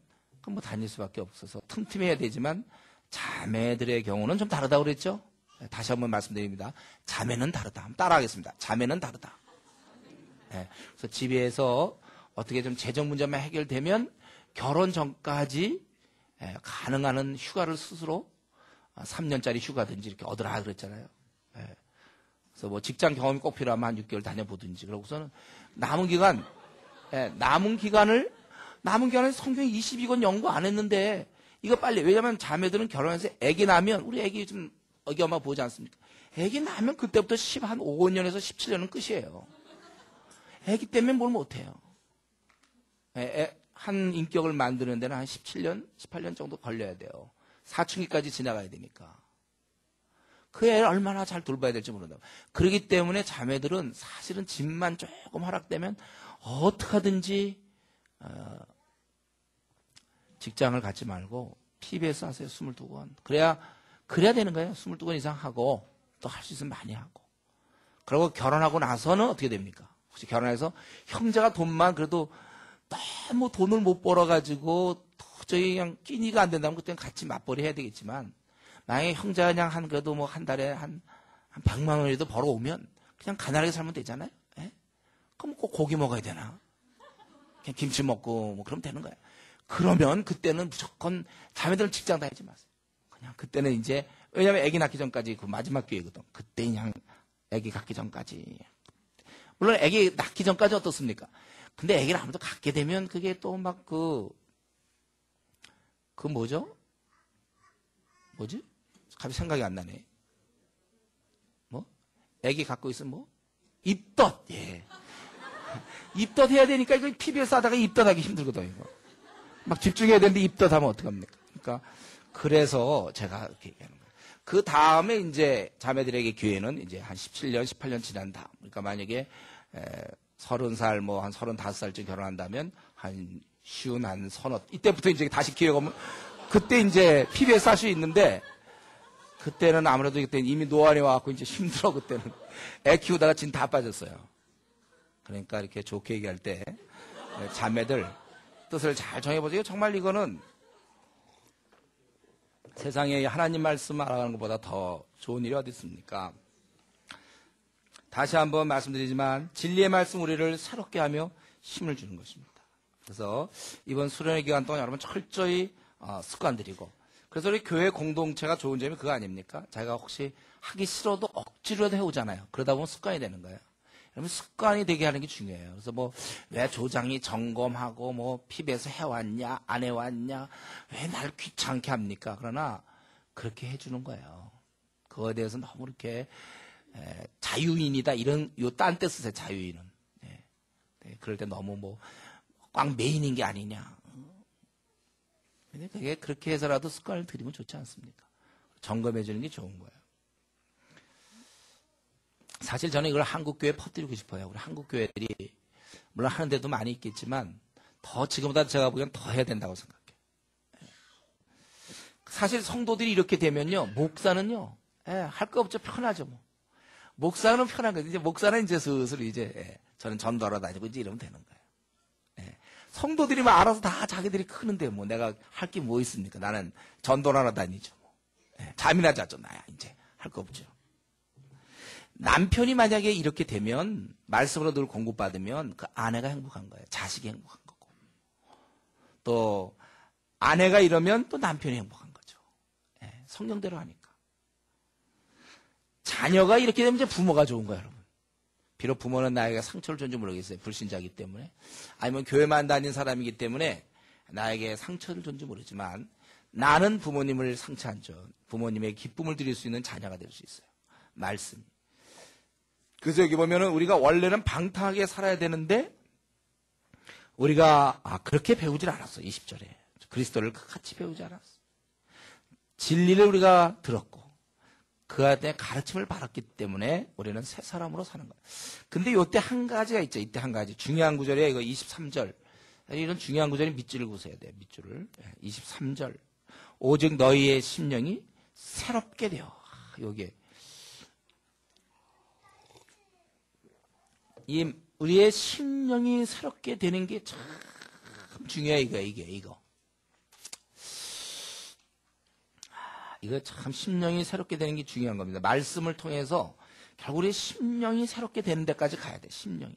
뭐 다닐 수밖에 없어서 틈틈해야 되지만 자매들의 경우는 좀 다르다고 그랬죠. 다시 한번 말씀드립니다. 자매는 다르다. 한번 따라하겠습니다. 자매는 다르다. 그래서 집에서 어떻게 좀 재정 문제만 해결되면 결혼 전까지 가능한 휴가를 스스로 3년짜리 휴가든지 이렇게 얻으라 그랬잖아요. 그래서 뭐 직장 경험이 꼭 필요하면 한 6개월 다녀보든지 그러고서는 남은 기간에 성경 22권 연구 안 했는데 이거 빨리 왜냐하면 자매들은 결혼해서 애기 나면 우리 애기 좀 애기 엄마 보지 않습니까? 애기 나면 그때부터 한 5년에서 17년은 끝이에요. 애기 때문에 뭘 못해요. 한 인격을 만드는 데는 한 17년, 18년 정도 걸려야 돼요. 사춘기까지 지나가야 되니까. 그 애를 얼마나 잘 돌봐야 될지 모른다고. 그렇기 때문에 자매들은 사실은 집만 조금 허락되면 어떻게 하든지 직장을 갖지 말고 PBS 하세요. 22권. 그래야 되는 거예요. 22권 이상 하고 또 할 수 있으면 많이 하고. 그리고 결혼하고 나서는 어떻게 됩니까? 혹시 결혼해서 형제가 돈만 그래도 너무 돈을 못 벌어가지고 도저히 그냥 끼니가 안 된다면 그때는 같이 맞벌이 해야 되겠지만 만약에 형제가 그냥 그래도 뭐 한 달에 한 100만 원이라도 벌어오면 그냥 가난하게 살면 되잖아요. 예? 그럼 꼭 고기 먹어야 되나? 그냥 김치 먹고 뭐 그러면 되는 거예요. 그러면 그때는 무조건 자매들은 직장 다니지 마세요. 그냥 그때는 이제 왜냐면 아기 낳기 전까지 그 마지막 기회거든. 그때 그냥 아기 갖기 전까지. 물론 아기 낳기 전까지 어떻습니까? 근데 아기를 아무래도 갖게 되면 그게 또 막 뭐죠? 뭐지? 갑자기 생각이 안 나네. 뭐? 아기 갖고 있으면 뭐? 입덧. 예. 입덧 해야 되니까 이거 TV에서 하다가 입덧하기 힘들거든요. 이거. 막 집중해야 되는데 입덧하면 어떡합니까? 그러니까 그래서 제가 이렇게 얘기하는 거예요. 그 다음에 이제 자매들에게 기회는 이제 한 17년, 18년 지난 다음. 그러니까 만약에 30살, 뭐 한 35살쯤 결혼한다면 한 쉬운 한 서너. 이때부터 이제 다시 기회가 오면 그때 이제 PBS 할 수 있는데 그때는 아무래도 그때 이미 노안이 와갖고 이제 힘들어 그때는. 애 키우다가 진 다 빠졌어요. 그러니까 이렇게 좋게 얘기할 때 자매들 뜻을 잘 정해보세요. 정말 이거는 세상에 하나님 말씀 알아가는 것보다 더 좋은 일이 어디 있습니까? 다시 한번 말씀드리지만 진리의 말씀 우리를 새롭게 하며 힘을 주는 것입니다. 그래서 이번 수련회 기간 동안 여러분 철저히 습관들이고 그래서 우리 교회 공동체가 좋은 점이 그거 아닙니까? 자기가 혹시 하기 싫어도 억지로라도 해오잖아요. 그러다 보면 습관이 되는 거예요. 여러분 습관이 되게 하는 게 중요해요. 그래서 뭐 왜 조장이 점검하고 뭐 PB에서 해왔냐 안 해왔냐 왜 날 귀찮게 합니까? 그러나 그렇게 해주는 거예요. 그거에 대해서 너무 이렇게 자유인이다 이런 요 딴 때 쓰세요. 자유인은. 네. 그럴 때 너무 뭐 꽉 메인인 게 아니냐. 근데 그게 그렇게 해서라도 습관을 들이면 좋지 않습니까? 점검해 주는 게 좋은 거예요. 사실 저는 이걸 한국교회에 퍼뜨리고 싶어요. 우리 한국교회들이 물론 하는 데도 많이 있겠지만 더 지금보다 제가 보기엔 더 해야 된다고 생각해요. 사실 성도들이 이렇게 되면요. 목사는요. 할 거 없죠. 편하죠. 뭐. 목사는 편한 거죠. 이제 목사는 이제 슬슬 이제 저는 전도하러 다니고 이제 이러면 되는 거예요. 성도들이 막 알아서 다 자기들이 크는데 뭐 내가 할 게 뭐 있습니까? 나는 전도하러 다니죠. 뭐. 잠이나 자죠. 나야 이제 할 거 없죠. 남편이 만약에 이렇게 되면 말씀으로 늘 공급받으면 그 아내가 행복한 거예요. 자식이 행복한 거고. 또 아내가 이러면 또 남편이 행복한 거죠. 성령대로 하니까. 자녀가 이렇게 되면 이제 부모가 좋은 거예요, 여러분. 비록 부모는 나에게 상처를 줬는지 모르겠어요. 불신자이기 때문에. 아니면 교회만 다닌 사람이기 때문에 나에게 상처를 줬는지 모르지만 나는 부모님을 상처 안 줘. 부모님의 기쁨을 드릴 수 있는 자녀가 될 수 있어요. 말씀이. 그래서 여기 보면은 우리가 원래는 방탕하게 살아야 되는데 우리가 그렇게 배우질 않았어. 20절에. 그리스도를 같이 배우지 않았어. 진리를 우리가 들었고 그한테 가르침을 받았기 때문에 우리는 새 사람으로 사는 거예요. 근데 이때 한 가지가 있죠. 이때 한 가지. 중요한 구절이에요. 이거 23절. 이런 중요한 구절이 밑줄을 그으셔야 돼요. 밑줄을. 23절. 오직 너희의 심령이 새롭게 되어. 여기에. 우리의 심령이 새롭게 되는 게 참 중요해, 이거. 이거 참 심령이 새롭게 되는 게 중요한 겁니다. 말씀을 통해서 결국 우리의 심령이 새롭게 되는 데까지 가야 돼, 심령이.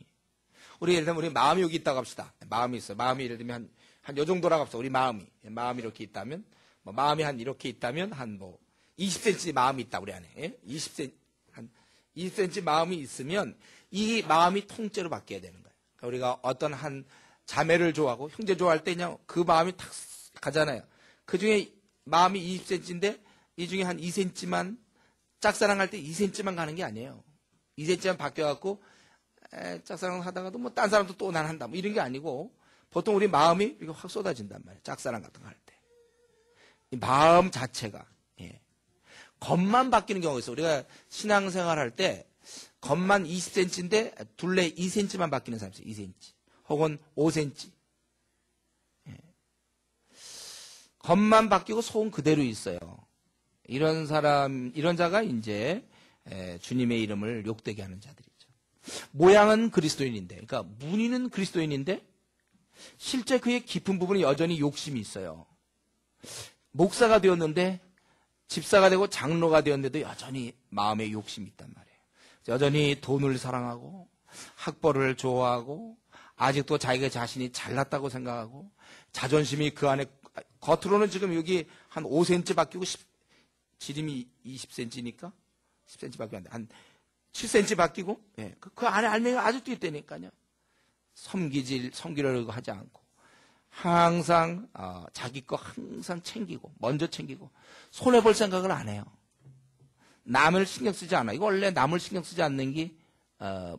우리 예를 들면 우리 마음이 여기 있다고 합시다. 마음이 있어요. 마음이 예를 들면 한 요 정도라고 합시다. 우리 마음이 이렇게 있다면, 뭐 마음이 한 이렇게 있다면 한 뭐 20cm 마음이 있다, 우리 안에. 20cm, 한 20cm 마음이 있으면 이 마음이 통째로 바뀌어야 되는 거예요. 그러니까 우리가 어떤 한 자매를 좋아하고 형제 좋아할 때 그냥 그 마음이 탁 가잖아요. 그 중에 마음이 20cm인데 이 중에 한 2cm만 짝사랑할 때 2cm만 가는 게 아니에요. 2cm만 바뀌어갖고 짝사랑을 하다가도 뭐 딴 사람도 또 난 한다 뭐 이런 게 아니고 보통 우리 마음이 이렇게 확 쏟아진단 말이에요. 짝사랑 같은 거 할 때. 이 마음 자체가 겉만 바뀌는 경우가 있어요. 우리가 신앙생활 할 때 겉만 20cm인데 둘레 2cm만 바뀌는 사람이 있어요. 2cm 혹은 5cm. 겉만 바뀌고 속은 그대로 있어요. 이런 자가 이제 주님의 이름을 욕되게 하는 자들이죠. 모양은 그리스도인인데, 그러니까 문의는 그리스도인인데 실제 그의 깊은 부분에 여전히 욕심이 있어요. 목사가 되었는데 집사가 되고 장로가 되었는데도 여전히 마음에 욕심이 있단 말이에요. 여전히 돈을 사랑하고 학벌을 좋아하고 아직도 자기가 자신이 잘났다고 생각하고 자존심이 그 안에, 겉으로는 지금 여기 한 5cm 바뀌고 지름이 20cm니까 10cm 바뀌고 한 7cm 바뀌고, 그 안에 알맹이가 아직도 있다니까요. 섬기려고 하지 않고 항상 자기 거 항상 챙기고 먼저 챙기고 손해볼 생각을 안 해요. 남을 신경 쓰지 않아. 이거 원래 남을 신경 쓰지 않는 게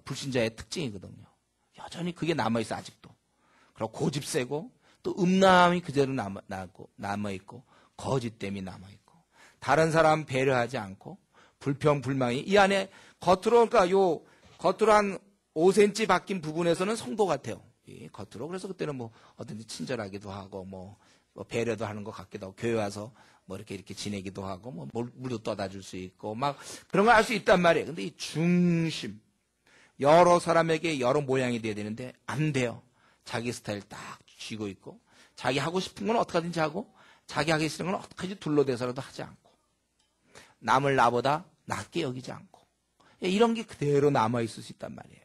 불신자의 특징이거든요. 여전히 그게 남아있어 아직도. 그리고 고집 세고 또 음란함이 그대로 남아있고 거짓됨이 남아있고 다른 사람 배려하지 않고 불평 불만이 이 안에 겉으로, 그러니까 겉으로 한 5cm 바뀐 부분에서는 성도 같아요. 겉으로. 그래서 그때는 뭐 어떤지 친절하기도 하고 뭐 배려도 하는 것 같기도 하고 교회 와서 뭐 이렇게 지내기도 하고 뭐 물도 떠다 줄 수 있고 막 그런 걸 할 수 있단 말이에요. 근데 이 중심, 여러 사람에게 여러 모양이 돼야 되는데 안 돼요. 자기 스타일 딱 쥐고 있고 자기 하고 싶은 건 어떻게 하든지 하고 자기 하기 싫은 건 어떻게든지 둘러대서라도 하지 않고 남을 나보다 낮게 여기지 않고 이런 게 그대로 남아있을 수 있단 말이에요.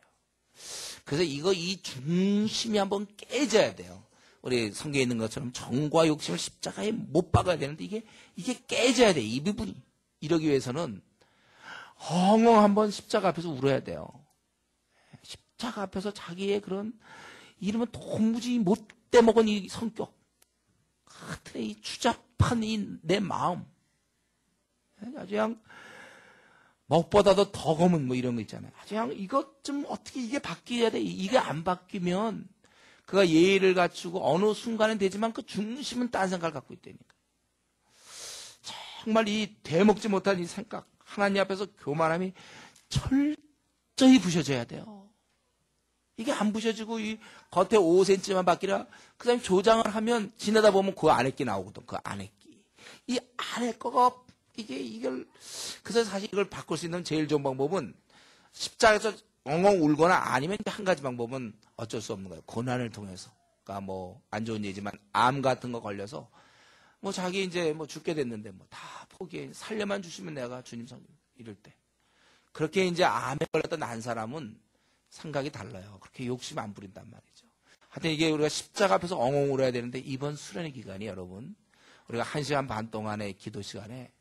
그래서 이 중심이 한번 깨져야 돼요. 우리 성경에 있는 것처럼 정과 욕심을 십자가에 못 박아야 되는데 이게 깨져야 돼. 이 부분이. 이러기 위해서는 엉엉 한번 십자가 앞에서 울어야 돼요. 십자가 앞에서 자기의 그런 이러면 도무지 못 떼먹은 이 성격 같은 이 추잡한 내 마음 아주 그냥 먹보다도 더 검은 뭐 이런 거 있잖아요. 아주 그냥 이것 좀 어떻게 이게 바뀌어야 돼. 이게 안 바뀌면 그가 예의를 갖추고 어느 순간은 되지만 그 중심은 딴 생각을 갖고 있다니까. 정말 이 대먹지 못한 이 생각 하나님 앞에서 교만함이 철저히 부셔져야 돼요. 이게 안 부셔지고 이 겉에 5cm만 바뀌라 그 다음에 조장을 하면 지내다 보면 그 안에 끼 나오거든. 그 안에 끼. 이 안에 거가 이걸 그래서 사실 이걸 바꿀 수 있는 제일 좋은 방법은 십자가에서 엉엉 울거나 아니면 한 가지 방법은 어쩔 수 없는 거예요. 고난을 통해서. 그러니까 뭐 안 좋은 얘기지만 암 같은 거 걸려서 뭐 자기 이제 뭐 죽게 됐는데 뭐 다 포기해. 살려만 주시면 내가 주님 성 이럴 때. 그렇게 이제 암에 걸렸던 한 사람은 생각이 달라요. 그렇게 욕심 안 부린단 말이죠. 하여튼 이게 우리가 십자가 앞에서 엉엉 울어야 되는데 이번 수련의 기간이 여러분 우리가 1시간 반 동안의 기도 시간에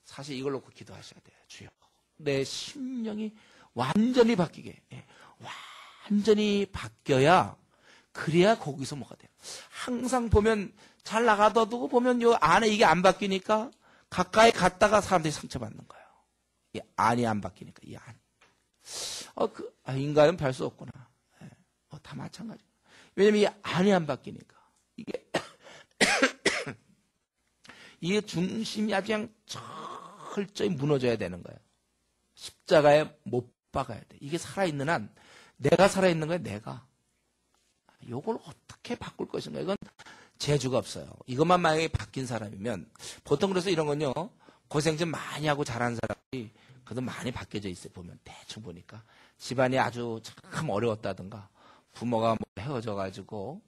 사실 이걸 놓고 기도하셔야 돼요. 주여 내 심령이 완전히 바뀌게 완전히 바뀌어야 그래야 거기서 뭐가 돼요. 항상 보면 잘 나가도 보면 요 안에 이게 안 바뀌니까 가까이 갔다가 사람들이 상처받는 거예요. 이 안이 안 바뀌니까 이 안. 인간은 별 수 없구나. 다 마찬가지. 왜냐면 이 안이 안 바뀌니까 이게 중심이 아주 그냥 철저히 무너져야 되는 거예요. 십자가에 못 박아야 돼. 이게 살아있는 한 내가 살아있는 거예요. 내가. 이걸 어떻게 바꿀 것인가. 이건 재주가 없어요. 이것만 만약에 바뀐 사람이면 보통 그래서 이런 건요. 고생 좀 많이 하고 잘하는 사람이 그래도 많이 바뀌어져 있어요. 보면 대충 보니까 집안이 아주 참 어려웠다든가 부모가 뭐 헤어져가지고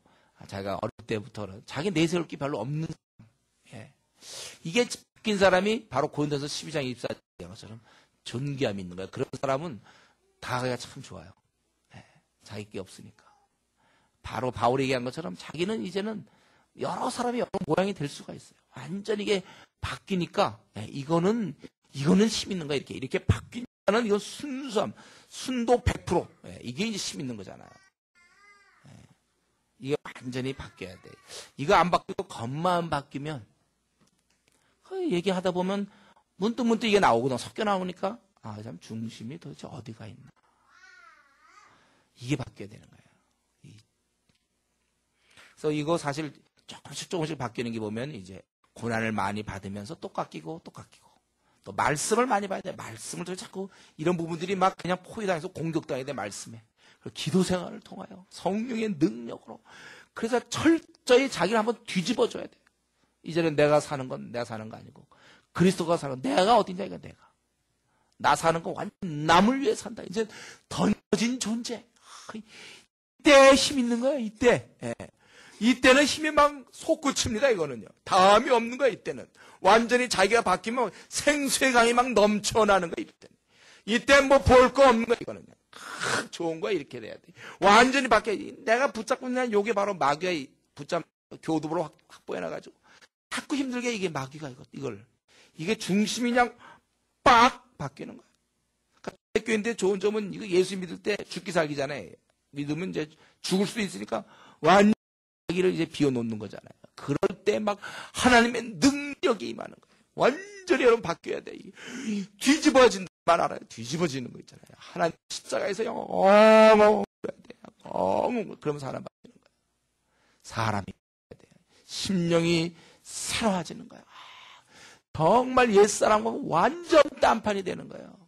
자기가 어릴 때부터 자기 내세울 게 별로 없는 사람. 이게 바뀐 사람이 바로 고린도서 12장 24절 것처럼 존귀함이 있는 거예요. 그런 사람은 다가기가 참 좋아요. 자기 게 없으니까. 바로 바울이 얘기한 것처럼 자기는 이제는 여러 사람이 여러 모양이 될 수가 있어요. 완전히 이게 바뀌니까 이거는 힘 있는 거야. 이렇게 바뀌니까는 이건 순수함, 순도 100%. 이게 이제 힘 있는 거잖아요. 이게 완전히 바뀌어야 돼. 이거 안 바뀌고 겉만 바뀌면 얘기하다 보면 문득 이게 나오거든. 섞여 나오니까 참 중심이 도대체 어디가 있나. 이게 바뀌어야 되는 거예요. 그래서 이거 사실 조금씩 바뀌는 게 보면 이제 고난을 많이 받으면서 또 깎이고 또 말씀을 많이 봐야 돼. 말씀을 자꾸 이런 부분들이 막 그냥 포위당해서 공격당해야 돼. 말씀에. 기도 생활을 통하여 성령의 능력으로. 그래서 철저히 자기를 한번 뒤집어줘야 돼. 이제는 내가 사는 건 내가 사는 거 아니고 그리스도가 사는 건 내가 어디냐 이거 내가. 나 사는 거 완전 남을 위해 산다. 이제 던져진 존재. 이때 힘 있는 거예요, 이때. 예. 이때는 힘이 막 솟구칩니다, 이거는요. 다음이 없는 거예요, 이때는. 완전히 자기가 바뀌면 생수의 강이 막 넘쳐나는 거예요, 이때는. 이때 뭐 볼 거 없는 거예요, 이거는요. 좋은 거야, 이렇게 돼야 돼. 완전히 바뀌어. 내가 붙잡고 있는 요게 바로 마귀가 교두보로 확보해놔가지고. 자꾸 힘들게 이게 마귀가 이걸. 이게 중심이 그냥 빡 바뀌는 거야. 그러니까 교회인데 좋은 점은 이거 예수 믿을 때 죽기 살기잖아요. 믿으면 이제 죽을 수도 있으니까 완전히 자기를 이제 비워놓는 거잖아요. 그럴 때 막 하나님의 능력이 임하는 거예요. 완전히 여러분 바뀌어야 돼. 뒤집어진단 말 알아요. 뒤집어지는 거 있잖아요. 하나님 십자가에서 엉엉 그래야 돼요. 엉엉 그러면 사람 바뀌는 거예요. 사람이 바뀌어야 돼요. 심령이 새로워지는 거예요. 정말 옛사람과 완전 딴판이 되는 거예요.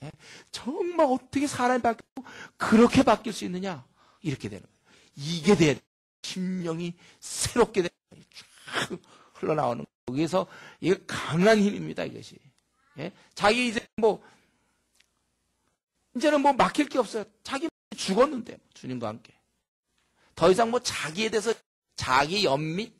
예? 정말 어떻게 사람이 바뀌고 그렇게 바뀔 수 있느냐? 이렇게 되는 거예요. 이게 돼야 돼요. 심령이 새롭게 되는 거예요. 쫙 흘러나오는 거예요. 여기서 이게 강한 힘입니다, 이것이. 예? 자기 이제는 뭐 막힐 게 없어요. 자기 죽었는데, 주님과 함께. 더 이상 뭐 자기에 대해서 자기 연민,